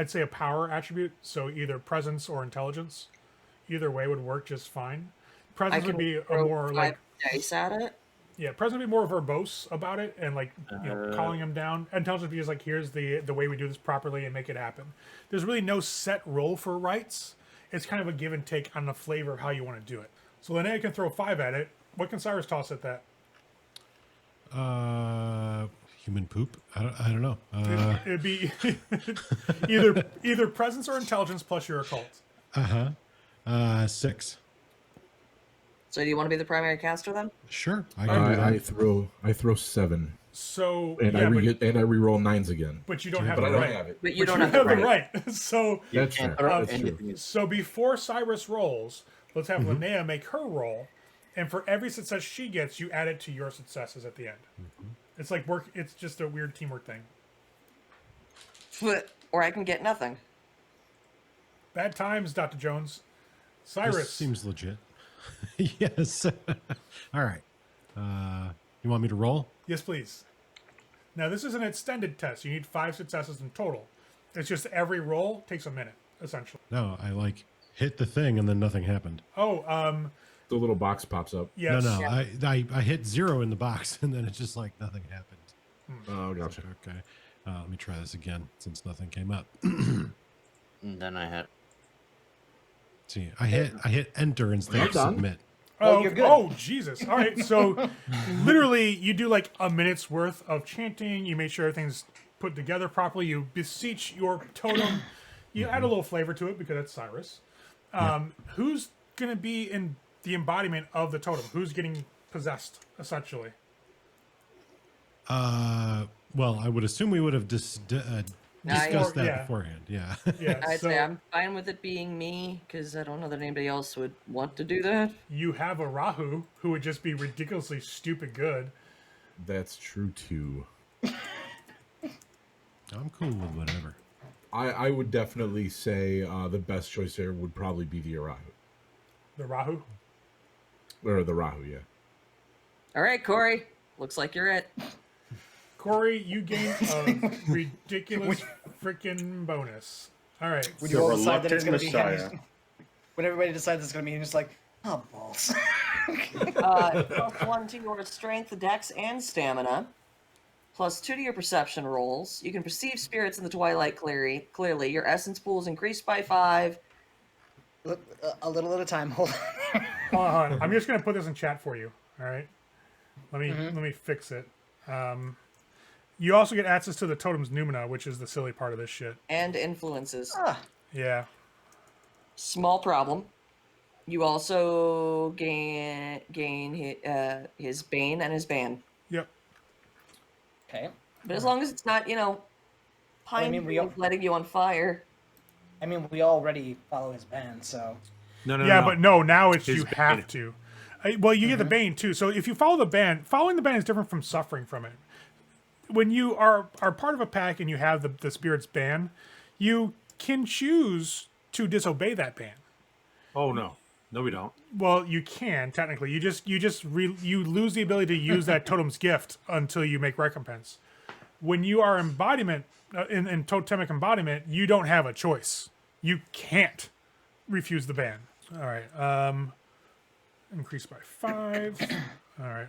S1: say a power attribute. So either presence or intelligence. Either way would work just fine. Presence would be a more like
S2: dice at it.
S1: Yeah, presence would be more verbose about it and like calling them down. Intelligence would be just like here's the way we do this properly and make it happen. There's really no set role for rights. It's kind of a give and take on the flavor of how you want to do it. So Linnea can throw 5 at it. What can Cyrus toss at that?
S5: Human poop. I don't know.
S1: It'd be either presence or intelligence plus your occult.
S5: 6.
S2: So do you want to be the primary caster then?
S5: Sure, I can do that.
S4: I throw 7,
S1: So
S4: and
S1: yeah,
S4: I re-roll 9s again.
S1: but you don't have
S4: But
S1: the
S4: I don't
S1: right.
S4: have it.
S2: But you
S1: But
S2: don't
S1: you
S2: have the
S1: have the
S2: right.
S1: right. So
S8: You
S4: That's
S8: can't
S4: fair.
S8: throw
S4: That's true.
S8: anything.
S1: so before Cyrus rolls, let's have Linnea make her roll, and for every success she gets, you add it to your successes at the end. It's like work. It's just a weird teamwork thing.
S2: Or I can get nothing.
S1: Bad times, Dr. Jones. Cyrus.
S5: This seems legit. Yes. All right. You want me to roll?
S1: Yes, please. Now, this is an extended test. You need 5 successes in total. It's just every roll takes a minute, essentially.
S5: No, I like hit the thing and then nothing happened.
S1: Oh,
S4: The little box pops up.
S1: yes.
S5: No, I hit 0 in the box and then it's just like nothing happened.
S4: Oh, gotcha.
S5: Okay. Let me try this again since nothing came up.
S8: And then I had.
S5: See, I hit enter instead
S4: You're
S5: of
S4: done?
S5: submit.
S1: Oh,
S3: you're good.
S1: oh, Jesus. All right. So, literally, you do like a minute's worth of chanting. You make sure everything's put together properly. You beseech your totem. You add a little flavor to it because it's Cyrus. Who's going to be in the embodiment of the totem? Who's getting possessed, essentially?
S5: Well, I would assume we would have discussed that
S1: Yeah.
S5: beforehand. Yeah.
S1: Yeah.
S2: I'd
S1: so
S2: say I'm fine with it being me, because I don't know that anybody else would want to do that.
S1: you have a Rahu who would just be ridiculously stupid good.
S4: That's true too.
S5: I'm cool with whatever.
S4: I would definitely say the best choice there would probably be the Arahu.
S1: The Rahu.
S4: Or the Rahu, yeah.
S2: All right, Corey. Looks like you're it.
S1: Corey, you gain a ridiculous freaking bonus. All right.
S3: When
S7: The
S3: you all decide that it's going to be
S7: reluctant
S3: him, when everybody decides it's going to be him, just like, oh, balls.
S2: +1 to your strength, dex, and stamina. +2 to your perception rolls. You can perceive spirits in the twilight clearly. Your essence pool is increased by 5.
S3: A little at a time. Hold on.
S1: Hold on. I'm just gonna put this in chat for you. All right. Let me fix it. You also get access to the totem's noumena, which is the silly part of this shit.
S2: And influences.
S1: Yeah.
S2: Small problem. You also gain his bane and his ban.
S1: Yep.
S3: Okay.
S2: But as long as it's not, pine
S3: mean,
S2: letting you on fire.
S3: I mean, we already follow his ban, so.
S7: No,
S1: Yeah, but no, now it's
S7: His
S1: you
S7: bane.
S1: have to. Well, you get the bane too. So if you follow the ban, following the ban is different from suffering from it. When you are part of a pack and you have the spirit's ban, you can choose to disobey that ban.
S7: Oh no, we don't.
S1: Well, you can technically. You lose the ability to use that totem's gift until you make recompense. When you are embodiment in totemic embodiment, you don't have a choice. You can't refuse the ban. All right. Increase by 5. All right.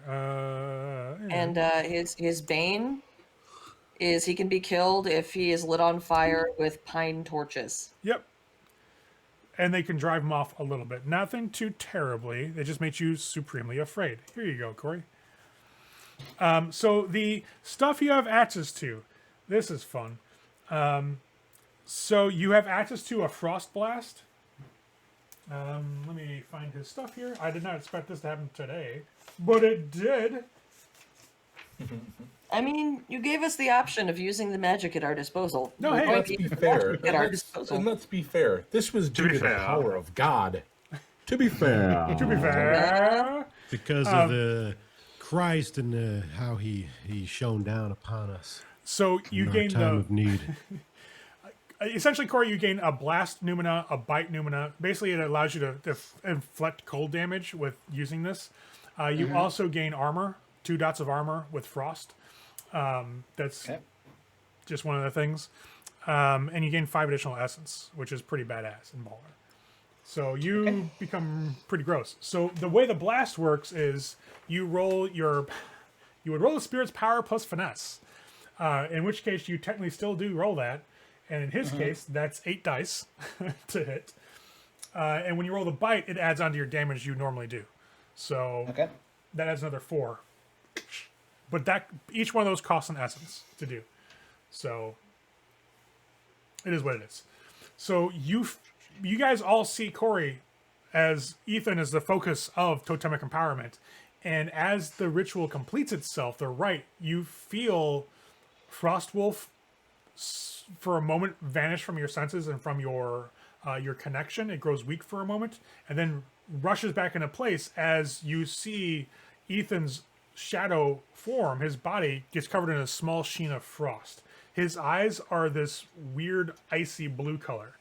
S2: And his bane is he can be killed if he is lit on fire with pine torches.
S1: Yep. And they can drive them off a little bit. Nothing too terribly. It just makes you supremely afraid. Here you go, Corey. So the stuff you have access to, this is fun. So you have access to a frost blast. Let me find his stuff here. I did not expect this to happen today, but it did.
S2: I mean, you gave us the option of using the magic at our disposal.
S1: No,
S2: We
S1: hey,
S2: might
S4: Let's
S2: be
S4: be fair.
S2: at our
S4: Let's,
S2: disposal.
S4: and let's be fair. This was due
S7: be
S4: to the
S7: fair.
S4: power of God. To be fair.
S1: To be fair,
S5: Because of the Christ and how he shone down upon us
S1: so you
S5: in our
S1: gain
S5: time of need.
S1: essentially, Corey, you gain a blast noumena, a bite noumena. Basically, it allows you to inflict cold damage with using this. You also gain armor, 2 dots of armor with frost. That's just one of the things. And you gain 5 additional essence, which is pretty badass in baller. So you become pretty gross. So the way the blast works is you would roll the spirit's power plus finesse. In which case you technically still do roll that. And in his case, that's 8 dice to hit. And when you roll the bite, it adds onto your damage you normally do. So that adds another 4. But each one of those costs an essence to do. So it is what it is. So you guys all see Corey as Ethan is the focus of totemic empowerment. And as the ritual completes itself, they're right. You feel Frostwolf for a moment vanish from your senses and from your connection. It grows weak for a moment and then rushes back into place as you see Ethan's shadow form. His body gets covered in a small sheen of frost. His eyes are this weird icy blue color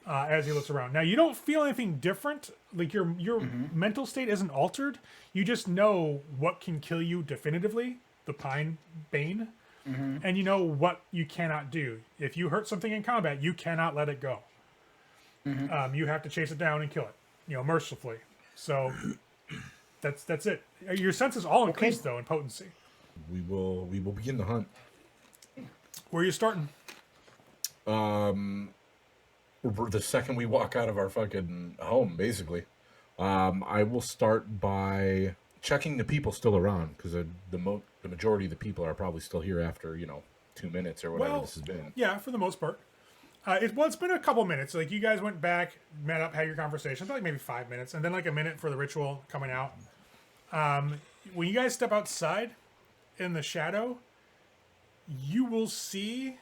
S1: as he looks around. Now you don't feel anything different. Like your mental state isn't altered. You just know what can kill you definitively, the Pine Bane, and you know what you cannot do. If you hurt something in combat, you cannot let it go. You have to chase it down and kill it, mercifully. So that's it. Your senses all increased though in potency.
S4: We will begin the hunt.
S1: Where are you starting?
S4: The second we walk out of our fucking home, basically. I will start by checking the people still around, because the majority of the people are probably still here after 2 minutes or whatever this has been.
S1: Yeah, for the most part. It's been a couple minutes. Like you guys went back, met up, had your conversation. Like maybe 5 minutes, and then like a minute for the ritual coming out. When you guys step outside in the shadow, you will see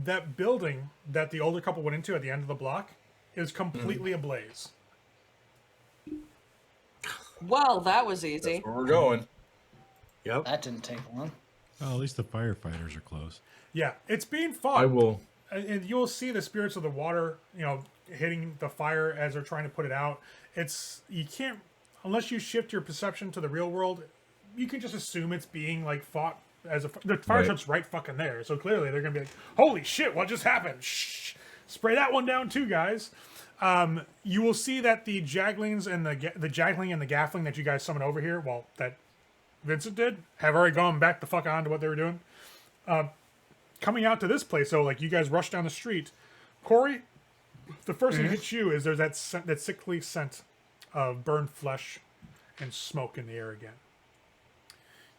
S1: that building that the older couple went into at the end of the block is completely ablaze.
S2: Well, that was easy.
S4: That's where we're going.
S7: Yep.
S3: That didn't take long.
S5: Well, at least the firefighters are close.
S1: Yeah, it's being fought.
S4: I will.
S1: And you'll see the spirits of the water, hitting the fire as they're trying to put it out. You can't, unless you shift your perception to the real world, you can just assume it's being like fought as the fire truck's right fucking there. So clearly they're gonna be like, "Holy shit, what just happened?" Shh, spray that one down too, guys. You will see that the jaglings and the jagling and the gaffling that you guys summoned over here, well, that Vincent did, have already gone back the fuck on to what they were doing. Coming out to this place, so like you guys rush down the street. Corey, the first thing that hits you is there's that sickly scent of burned flesh and smoke in the air again.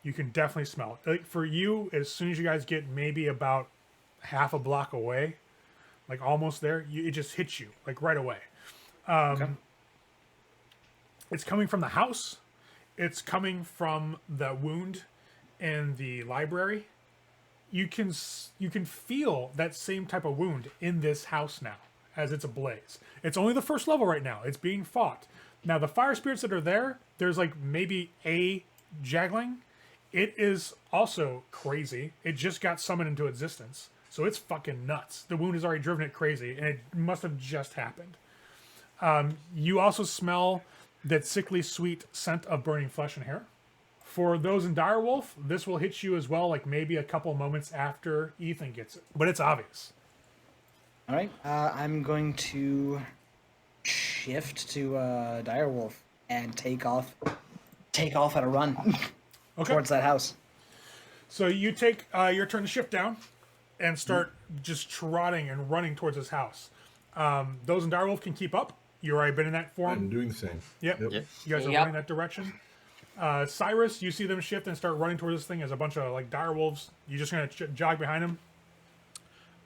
S1: You can definitely smell it. Like for you, as soon as you guys get maybe about half a block away, like almost there, it just hits you like right away. It's coming from the house. It's coming from the wound in the library. You can feel that same type of wound in this house now as it's ablaze. It's only the first level right now. It's being fought. Now the fire spirits that are there, there's like maybe a jagling. It is also crazy. It just got summoned into existence. So it's fucking nuts. The wound has already driven it crazy, and it must have just happened. You also smell that sickly sweet scent of burning flesh and hair. For those in Direwolf, this will hit you as well, like maybe a couple moments after Ethan gets it. But it's obvious.
S3: All right. I'm going to shift to Direwolf and take off at a run towards that house.
S1: So you take your turn to shift down and start just trotting and running towards his house. Those in Direwolf can keep up. You've already been in that form.
S4: I'm doing the same.
S1: Yep. You guys are running that direction. Cyrus, you see them shift and start running towards this thing as a bunch of like dire wolves. You just gonna jog behind them?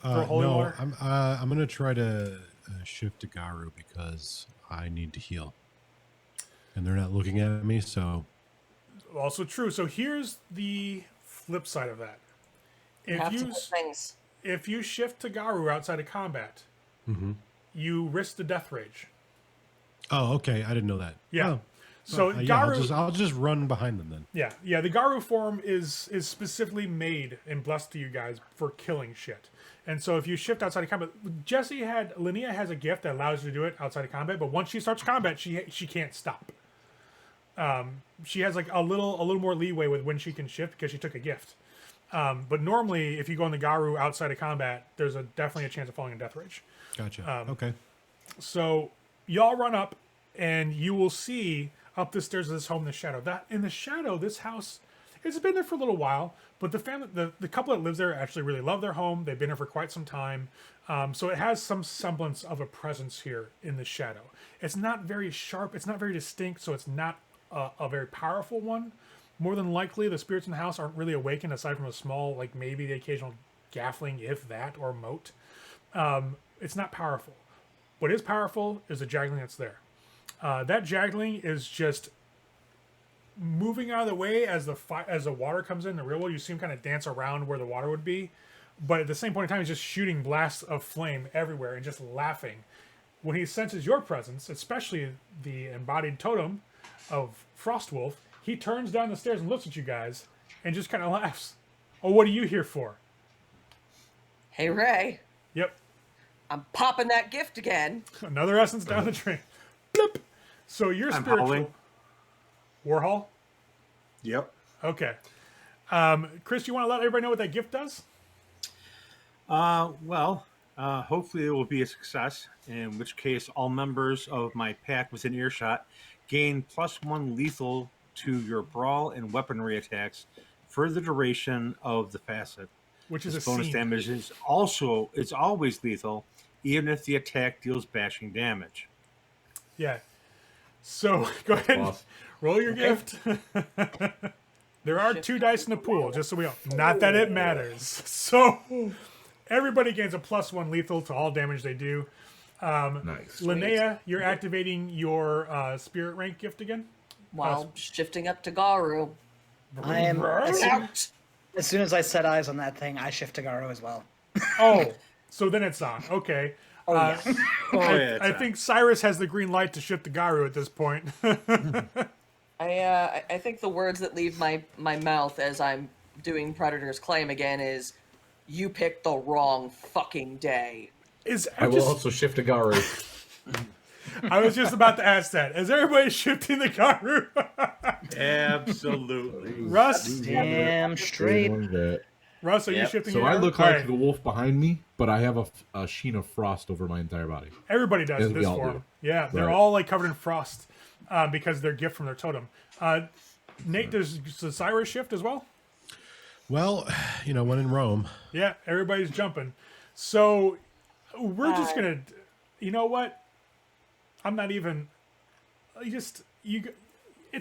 S1: Holy
S5: no,
S1: water?
S5: I'm gonna try to shift to Garu because I need to heal, and they're not looking at me. So
S1: Also true. So here's the flip side of that. If you shift to Garu outside of combat, you risk the death rage.
S5: Oh, okay. I didn't know that.
S1: Yeah.
S5: Oh.
S1: So Garu,
S5: I'll just run behind them then.
S1: Yeah. The Garu form is specifically made and blessed to you guys for killing shit. And so if you shift outside of combat, Linnea has a gift that allows you to do it outside of combat. But once she starts combat, she can't stop. She has like a little more leeway with when she can shift because she took a gift. But normally, if you go in the Garu outside of combat, there's definitely a chance of falling in death rage.
S5: Gotcha. Okay.
S1: So y'all run up, and you will see up the stairs of this home, the shadow. That in the shadow, this house, it's been there for a little while, but the family, the couple that lives there actually really love their home. They've been here for quite some time. So it has some semblance of a presence here in the shadow. It's not very sharp. It's not very distinct. So it's not a very powerful one. More than likely, the spirits in the house aren't really awakened aside from a small, like maybe the occasional gaffling, if that, or moat. It's not powerful. What is powerful is the jaggling that's there. That jaggling is just moving out of the way as the water comes in the real world. You see him kind of dance around where the water would be, but at the same point in time, he's just shooting blasts of flame everywhere and just laughing. When he senses your presence, especially the embodied totem of Frostwolf, he turns down the stairs and looks at you guys and just kind of laughs. Oh, what are you here for?
S2: Hey, Ray.
S1: Yep,
S2: I'm popping that gift again.
S1: another essence down the drain. Bloop. So you're
S7: I'm
S1: spiritual.
S7: howling.
S1: Warhol?
S7: Yep.
S1: Okay. Chris, you want to let everybody know what that gift does?
S7: Hopefully it will be a success, in which case all members of my pack within earshot gain +1 lethal to your brawl and weaponry attacks for the duration of the facet.
S1: Which is
S7: This
S1: a
S7: bonus
S1: scene.
S7: damage is always lethal, even if the attack deals bashing damage.
S1: Yeah. So go ahead and
S4: Boss.
S1: roll your gift. There are 2 dice in the pool, just so we know. Not that it matters. So everybody gains a +1 lethal to all damage they do.
S4: Nice.
S1: Linnea, you're activating your spirit rank gift again.
S2: While shifting up to Garu.
S3: I am.
S2: Out.
S3: As soon as I set eyes on that thing, I shift to Garo as well.
S1: Oh, so then it's on. Okay.
S3: Yeah.
S1: I think Cyrus has the green light to shift to Garu at this point.
S2: I think the words that leave my mouth as I'm doing Predator's claim again is, "You picked the wrong fucking day."
S4: I will also shift to Garu.
S1: I was just about to ask that. Is everybody shifting the Garu?
S7: Absolutely.
S1: Russ?
S3: Damn straight.
S1: Russ, are you
S8: Yep.
S1: shifting
S4: So
S1: your
S4: I
S1: Garu?
S4: look
S1: All
S4: like
S1: right.
S4: the wolf behind me, but I have a sheen of frost over my entire body.
S1: Everybody does
S4: As
S1: in
S4: we
S1: this
S4: all
S1: form.
S4: do.
S1: Yeah, they're
S4: Right.
S1: all like covered in frost because they're gift from their totem. Nate, does Cyrus shift as well?
S5: Well, when in Rome.
S1: Yeah, everybody's jumping. So we're just gonna, you know what? I'm not even. It's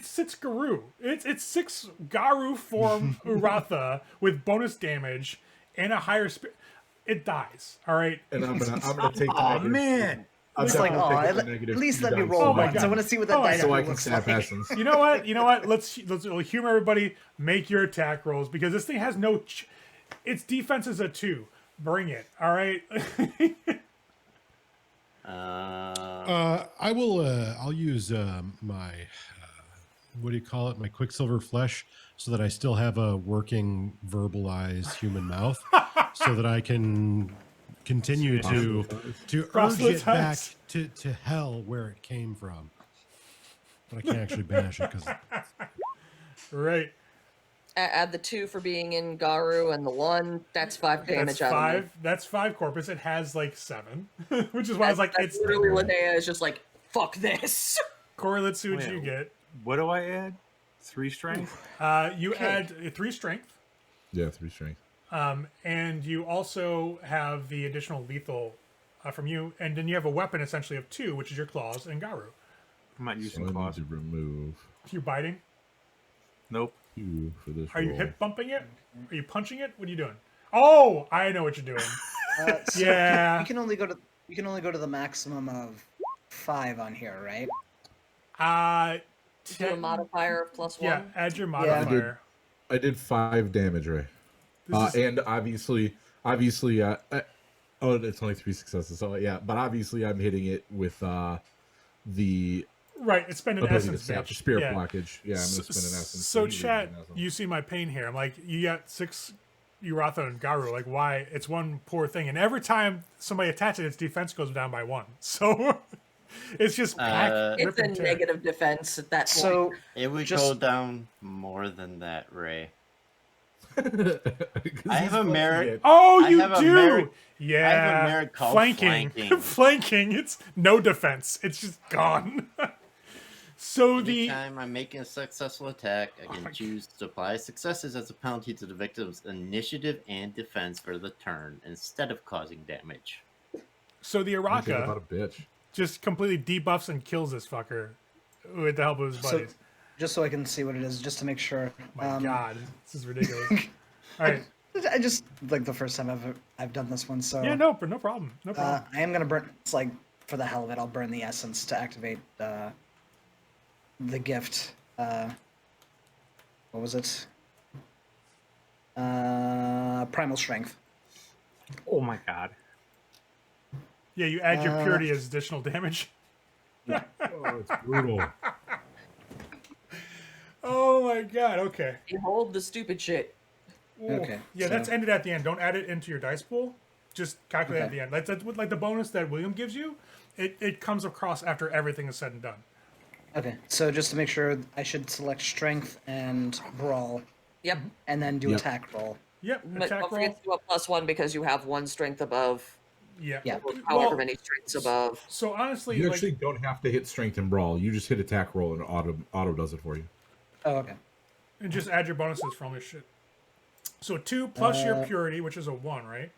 S1: 6 Garu. It's 6 Garu form Uratha with bonus damage and a higher spirit. It dies. All right.
S4: And I'm gonna take the
S7: Oh
S4: negative.
S7: man.
S4: I'm
S3: It's like,
S4: definitely
S3: oh,
S4: taking the
S3: at
S4: negative
S3: least
S4: 2
S3: let me
S4: dice.
S3: roll
S1: Oh my
S3: once. I
S1: God.
S3: want to see what that
S1: Oh my
S3: dice
S1: God.
S4: So I
S3: pool
S4: can
S3: looks
S4: snap
S3: like.
S4: essence.
S1: You know what? Let's humor everybody. Make your attack rolls because this thing has no. Its defense is a 2. Bring it. All right.
S5: I will. I'll use my. What do you call it? My Quicksilver flesh, so that I still have a working verbalized human mouth, so that I can continue to urge it back
S1: Proselytize.
S5: to hell where it came from. But I can't actually banish it because
S1: Right.
S2: Add the 2 for being in Garu and the 1. That's 5 damage
S1: That's
S2: out of
S1: 5.
S2: me.
S1: That's 5 corpus. It has like 7, which is why I was like,
S2: That's
S1: it's
S2: literally Linnea is just like, fuck this.
S1: Corey. Let's see what
S7: Wait.
S1: you get.
S7: What do I add? 3 strength?
S1: You add 3 strength,
S4: Yeah, 3 strength.
S1: and you also have the additional lethal from you, and then you have a weapon essentially of 2, which is your claws and Garu.
S7: I'm not
S4: So
S7: using
S4: I need
S7: claws.
S4: to remove
S1: You're biting.
S7: Nope.
S4: 2 for this.
S1: Are you
S4: roll.
S1: hip bumping it? Are you punching it? What are you doing? Oh, I know what you're doing.
S3: So
S1: Yeah.
S3: You can only go to the maximum of 5 on here, right?
S2: Do a modifier of +1.
S1: Yeah, add your modifier.
S4: I did 5 damage, Ray. And obviously, it's only 3 successes. So yeah, but obviously I'm hitting it with the
S1: Right, it's spending
S4: ability to
S1: essence.
S4: snap
S1: bitch.
S4: spirit
S1: Yeah.
S4: blockage. Yeah, I'm gonna spend an essence.
S1: So
S4: to use
S1: chat,
S4: an essence.
S1: you see my pain here. I'm like, you got 6 Uratha and Garu. Like, why? It's one poor thing, and every time somebody attaches it, its defense goes down by 1. So it's just pack,
S2: It's
S1: rip
S2: a
S1: and tear.
S2: negative defense at that point.
S3: So
S8: It would
S3: Just-
S8: go down more than that, Ray.
S4: 'Cause
S8: I have
S4: he's
S8: a merit.
S4: fucking
S1: Oh,
S8: I
S1: you
S8: have a
S1: do.
S8: merit-
S1: Yeah.
S8: I have a merit called
S1: flanking.
S8: flanking.
S1: Flanking. It's no defense. It's just gone. So the
S8: Anytime I'm making a successful attack, I can choose to apply successes as a penalty to the victim's initiative and defense for the turn instead of causing damage.
S1: so the
S4: about
S1: Araka
S4: a bitch.
S1: just completely debuffs and kills this fucker with the help of his
S3: So-
S1: buddies.
S3: just so I can see what it is, just to make sure.
S1: My God, this is ridiculous. All right.
S3: I just like the first time I've done this one, so
S1: Yeah, no problem. No problem.
S3: I am gonna burn. It's like for the hell of it, I'll burn the essence to activate the gift. What was it? Primal Strength.
S7: Oh my god.
S1: Yeah, you add your purity as additional damage.
S4: Oh, it's brutal.
S1: Oh my god, okay.
S2: Behold the stupid shit.
S1: Ooh.
S3: Okay,
S1: Yeah,
S3: so-
S1: that's ended at the end. Don't add it into your dice pool. Just calculate at
S3: Okay.
S1: the end. That's with like the bonus that William gives you. It comes across after everything is said and done.
S3: Okay, so just to make sure, I should select Strength and Brawl,
S2: Yep.
S3: and then do
S4: Yep.
S3: attack roll.
S1: Yep.
S2: But
S1: Attack
S2: don't
S1: roll.
S2: forget to do a +1 because you have one strength above,
S1: Yeah.
S3: Yeah.
S2: or however
S1: Well,
S2: many strengths above.
S1: so honestly,
S4: You
S1: like,
S4: actually don't have to hit strength and brawl. You just hit attack roll and auto does it for you.
S3: Oh, okay.
S1: and just add your bonuses from this shit. So 2 plus your purity, which is a 1, right?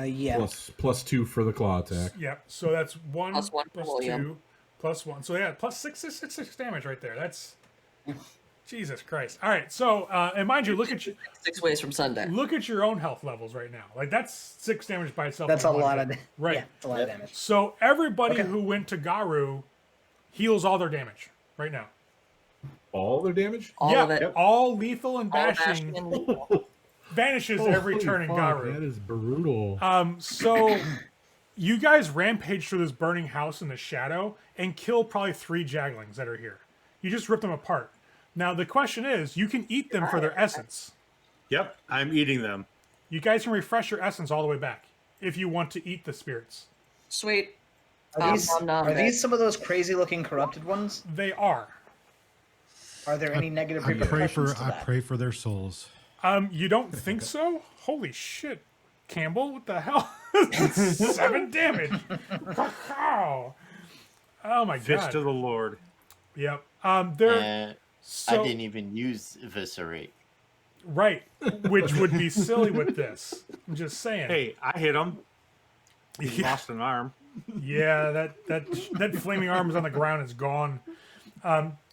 S3: Yeah.
S4: Plus 2 for the claw attack.
S1: Yep. So that's 1
S2: Plus 1 for
S1: plus
S2: William.
S1: 2 plus 1. So yeah, plus 6 damage right there. That's Jesus Christ. All right. So and mind you, look at
S2: 6 ways from Sunday.
S1: your own health levels right now. Like that's 6 damage by itself.
S3: That's
S1: in
S3: a
S1: one
S3: lot
S1: hit.
S3: of
S1: Right.
S3: Yeah, it's a lot of damage.
S1: So everybody
S3: Okay.
S1: who went to Garu heals all their damage right now.
S4: All their damage?
S2: All
S1: yeah,
S2: of it.
S1: all lethal and
S2: All
S1: bashing
S2: bashing and lethal.
S1: vanishes every
S4: Holy
S1: turn in
S4: fuck,
S1: Garu.
S4: That is brutal.
S1: So you guys rampage through this burning house in the shadow and kill probably 3 jaglings that are here. You just rip them apart. Now the question is, you can eat them for their essence.
S7: Yep, I'm eating them.
S1: You guys can refresh your essence all the way back if you want to eat the spirits.
S2: Sweet.
S3: Are these,
S2: Nom, nom,
S3: are
S2: nom,
S3: these some of those crazy looking corrupted ones?
S1: They are.
S3: Are there any negative
S5: I
S3: repercussions to that?
S5: pray for their souls.
S1: You don't think so? Holy shit, Campbell! What the hell? 7 damage. Wow. Oh my
S7: Fist
S1: god.
S7: of the Lord.
S1: Yep. They're
S8: I
S1: so
S8: didn't even use eviscerate.
S1: right, which would be silly with this. I'm just saying.
S7: Hey, I hit him. He
S1: Yeah.
S7: lost an arm.
S1: Yeah, that flaming arm is on the ground. It's gone.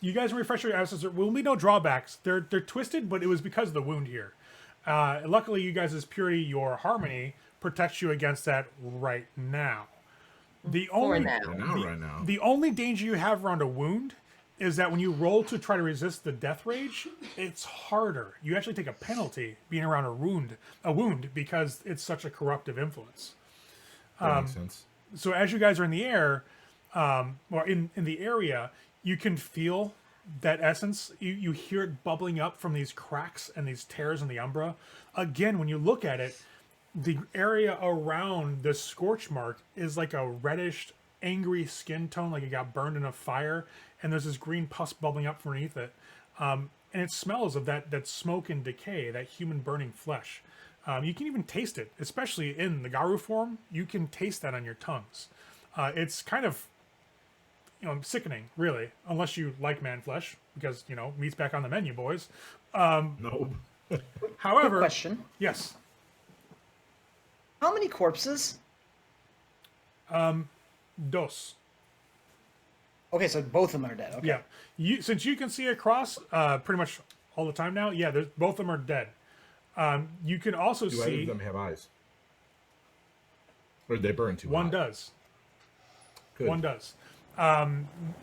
S1: You guys refresh your essence. There will be no drawbacks. They're twisted, but it was because of the wound here. Luckily, you guys' purity, your harmony, protects you against that right now. The only
S2: now.
S4: Right now.
S1: the only danger you have around a wound is that when you roll to try to resist the death rage, it's harder. You actually take a penalty being around a wound because it's such a corruptive influence.
S4: That makes sense.
S1: So as you guys are in the air, or in the area, you can feel that essence. You hear it bubbling up from these cracks and these tears in the umbra. Again, when you look at it, the area around the scorch mark is like a reddish, angry skin tone, like it got burned in a fire, and there's this green pus bubbling up from underneath it. And it smells of that smoke and decay, that human burning flesh. You can even taste it, especially in the Garu form. You can taste that on your tongues. It's kind of, sickening, really, unless you like man flesh, because meat's back on the menu, boys.
S4: No.
S1: However,
S3: Question.
S1: yes,
S3: How many corpses?
S1: dos.
S3: Okay, so both of them are dead. Okay.
S1: Yeah, since you can see across pretty much all the time now. Yeah, both of them are dead. You can also
S4: Do either
S1: see
S4: of them have eyes? Or did they burn too
S1: one
S4: hot?
S1: does.
S4: Good.
S1: One does.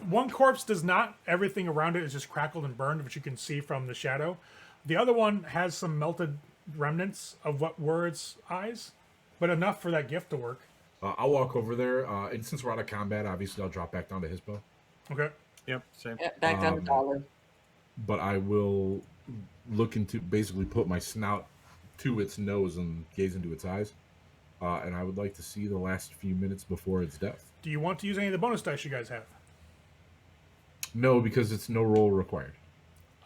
S1: One corpse does not. Everything around it is just crackled and burned, which you can see from the shadow. The other one has some melted remnants of what were its eyes, but enough for that gift to work.
S4: I'll walk over there, and since we're out of combat, obviously I'll drop back down to his bow.
S1: Okay.
S7: Yep, same.
S2: Yeah, back down to dollar.
S4: But I will look into, basically put my snout to its nose and gaze into its eyes. And I would like to see the last few minutes before its death.
S1: Do you want to use any of the bonus dice you guys have?
S4: No, because it's no roll required.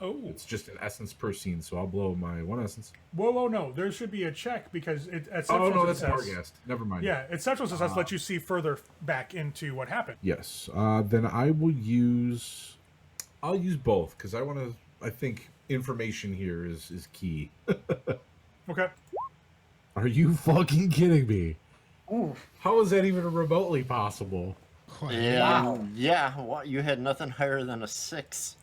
S1: Oh.
S4: It's just an essence per scene, so I'll blow my one essence.
S1: Whoa, no. There should be a check because at
S4: Oh,
S1: exceptional
S4: no, that's
S1: success.
S4: Barghast. Never mind.
S1: Yeah, exceptional success lets you see further back into what happened.
S4: Yes. Then I will use... I'll use both, because I think information here is key.
S1: Okay.
S4: Are you fucking kidding me?
S3: Ooh.
S4: How is that even remotely possible?
S8: Yeah, what, you had nothing higher than a 6.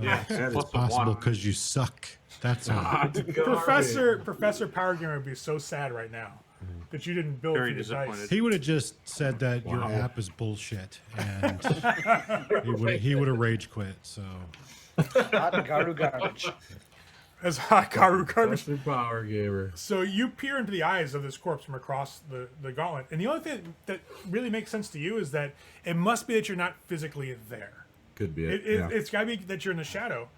S7: Yeah,
S5: It's
S7: plus the
S5: possible
S7: one.
S5: because you suck. That's all.
S1: Professor Power Gamer would be so sad right now. that you didn't build
S7: Very
S1: for your
S7: disappointed.
S1: dice.
S5: He would have just said that your
S4: Wow.
S5: app is bullshit, and he would have rage quit. So
S3: Hot Garu garbage.
S1: As hot Karu garbage.
S4: Trusted power giver.
S1: So you peer into the eyes of this corpse from across the gauntlet, and the only thing that really makes sense to you is that it must be that you're not physically there.
S4: Could be
S1: It's got to be that you're in the shadow.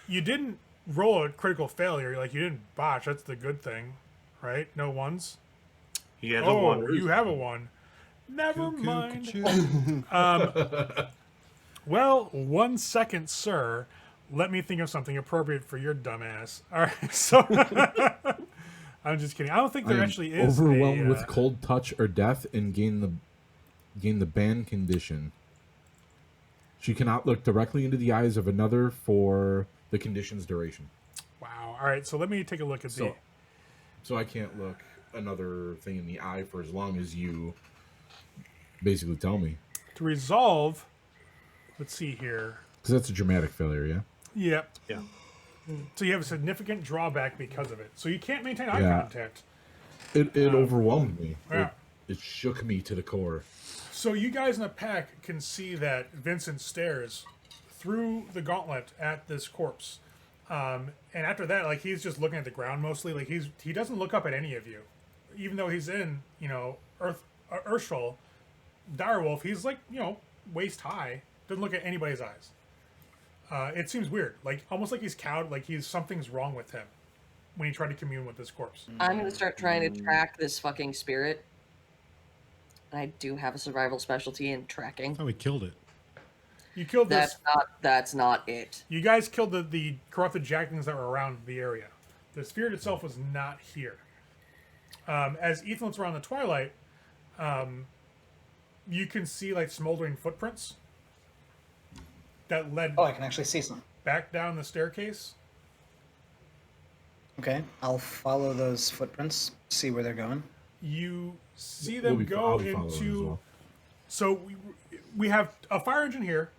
S1: You didn't roll a critical failure, like you didn't botch. That's the good thing, right? No ones.
S7: He has a
S1: Oh,
S7: one.
S1: you have a one. Never
S5: Cuckoo,
S1: mind.
S5: ka-choo.
S1: Well, 1 second, sir. Let me think of something appropriate for your dumbass. All right, so I'm just kidding. I don't think there
S4: I am
S1: actually is
S4: overwhelmed
S1: a,
S4: with cold touch or death and gain the ban condition. She cannot look directly into the eyes of another for the condition's duration.
S1: Wow. All right, so let me take a look at the.
S4: So I can't look another thing in the eye for as long as you basically tell me.
S1: To resolve, let's see here.
S4: Because that's a dramatic failure, yeah?
S1: Yep.
S7: Yeah.
S1: So you have a significant drawback because of it. So you can't maintain eye
S4: Yeah.
S1: contact.
S4: It overwhelmed me.
S1: Yeah.
S4: It shook me to the core.
S1: So you guys in the pack can see that Vincent stares through the gauntlet at this corpse. And after that, like, he's just looking at the ground mostly. Like, he doesn't look up at any of you. Even though he's in, Urshul, Direwolf, he's like, waist high. Doesn't look at anybody's eyes. It seems weird. Like, almost like he's cowed, like something's wrong with him when he tried to commune with this corpse.
S2: I'm gonna start trying to track this fucking spirit. I do have a survival specialty in tracking.
S5: Oh, he killed it.
S1: You killed this.
S2: That's not it.
S1: You guys killed the corrupted jacklings that were around the area. The spirit itself was not here. As Ethan looks around the twilight, you can see like smoldering footprints that led
S3: Oh, I can actually see some.
S1: back down the staircase.
S3: Okay, I'll follow those footprints, see where they're going.
S1: You see
S4: We'll
S1: them
S4: be-
S1: go
S4: I'll be following as
S1: into.
S4: well.
S1: So we have a fire engine here,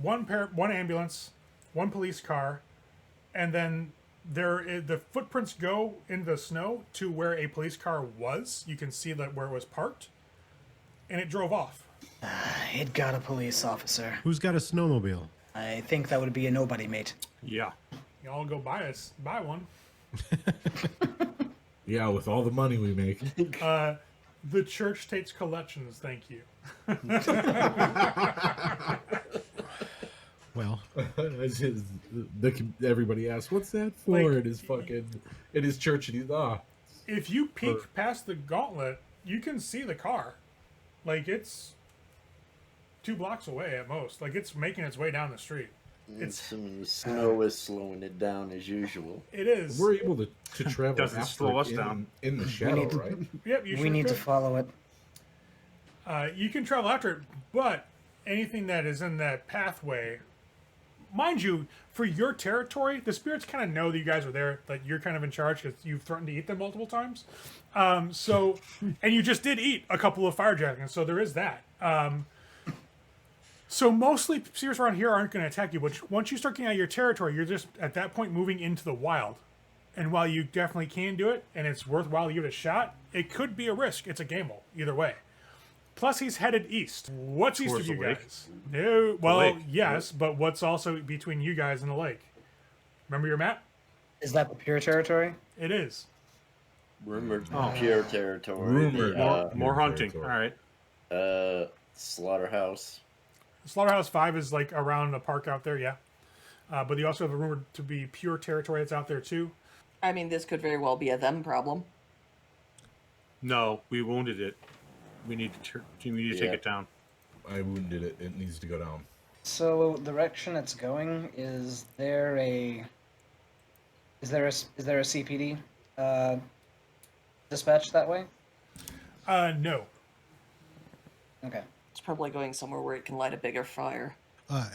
S1: one ambulance, one police car, and then the footprints go in the snow to where a police car was. You can see that where it was parked, and it drove off.
S3: It got a police officer.
S5: Who's got a snowmobile?
S3: I think that would be a nobody, mate.
S7: Yeah.
S1: Y'all go buy one.
S4: Yeah, with all the money we make.
S1: The church takes collections. Thank you.
S5: Well,
S4: Everybody asks, "What's that for?"
S1: Like,
S4: it is fucking. It is church. And
S1: If you peek past the gauntlet, you can see the car. Like, it's 2 blocks away at most. Like, it's making its way down the street. It's
S8: The snow is slowing it down as usual.
S1: it is.
S4: we're able to travel
S7: Doesn't
S4: after
S7: slow
S4: it
S7: us down.
S4: in the shadow,
S3: need to-
S4: right?
S1: Yep, you
S3: We
S1: sure
S3: need to
S1: could.
S3: follow it.
S1: You can travel after it, but anything that is in that pathway, mind you, for your territory, the spirits kind of know that you guys are there, that you're kind of in charge because you've threatened to eat them multiple times. And you just did eat a couple of firejacklings, so there is that. So mostly spirits around here aren't going to attack you, but once you start getting out of your territory, you're just at that point moving into the wild. And while you definitely can do it, and it's worthwhile to give it a shot, it could be a risk. It's a gamble, either way. Plus, he's headed east. What's east of
S7: Towards
S1: you
S7: the lake?
S1: guys? No, well,
S7: lake.
S1: yes, but what's also between you guys and the lake? Remember your map?
S3: Is that the pure territory?
S1: It is.
S8: Rumored pure territory.
S4: Rumored.
S7: More
S4: Yeah,
S7: hunting. All
S4: territory.
S7: right.
S8: Slaughterhouse.
S1: Slaughterhouse 5 is like around the park out there, yeah. But you also have a rumored to be pure territory that's out there too.
S2: I mean, this could very well be a them problem.
S7: No, we wounded it. We need to take
S8: Yeah.
S7: it down.
S4: I wounded it. It needs to go down.
S3: So the direction it's going, is there a CPD dispatch that way?
S1: No.
S3: Okay.
S2: It's probably going somewhere where it can light a bigger fire.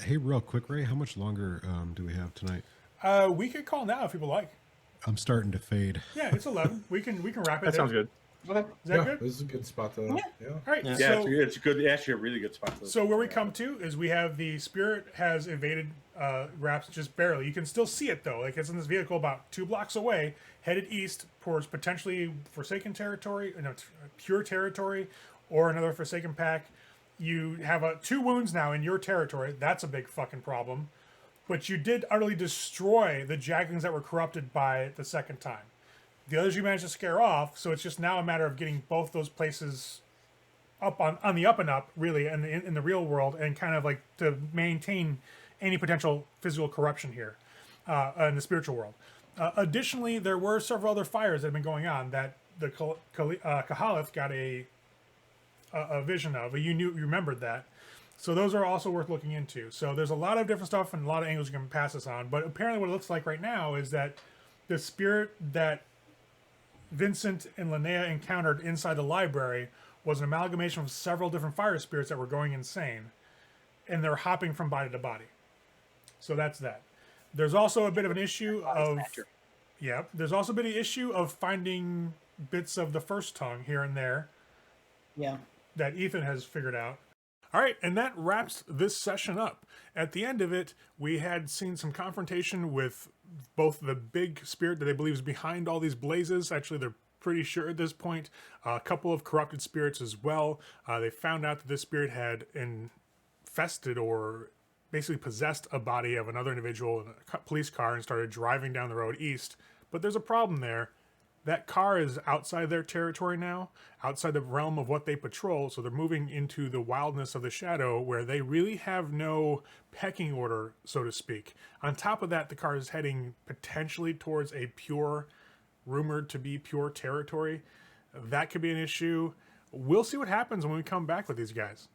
S5: hey, real quick, Ray, how much longer do we have tonight?
S1: We could call now if people like.
S5: I'm starting to fade.
S1: Yeah, it's 11. We can wrap it.
S7: That sounds good.
S3: Okay.
S1: Is that
S4: Yeah,
S1: good?
S4: this is a good spot to. Yeah.
S1: All right.
S7: Yeah,
S1: So,
S7: it's good. Actually, a really good spot.
S1: so where we come to is we have the spirit has evaded wraps just barely. You can still see it though. Like, it's in this vehicle about 2 blocks away, headed east towards potentially Forsaken territory, pure territory, or another Forsaken pack. You have 2 wounds now in your territory. That's a big fucking problem. But you did utterly destroy the Jagglings that were corrupted by the second time. The others you managed to scare off, so it's just now a matter of getting both those places up on the up and up, really, in the real world, and kind of like to maintain any potential physical corruption here in the spiritual world. Additionally, there were several other fires that have been going on that the Kahalith got a vision of. You remembered that. So those are also worth looking into. So there's a lot of different stuff and a lot of angles you can pass this on. But apparently what it looks like right now is that the spirit that Vincent and Linnea encountered inside the library was an amalgamation of several different fire spirits that were going insane. And they're hopping from body to body. So that's that. There's also a bit of an issue of... Yeah, there's also been an issue of finding bits of the first tongue here and there.
S3: Yeah.
S1: That Ethan has figured out. All right, and that wraps this session up. At the end of it, we had seen some confrontation with both the big spirit that they believe is behind all these blazes. Actually, they're pretty sure at this point. A couple of corrupted spirits as well. They found out that this spirit had infested or basically possessed a body of another individual in a police car and started driving down the road east. But there's a problem there. That car is outside their territory now, outside the realm of what they patrol, so they're moving into the wildness of the shadow where they really have no pecking order, so to speak. On top of that, the car is heading potentially towards a rumored to be pure territory. That could be an issue. We'll see what happens when we come back with these guys.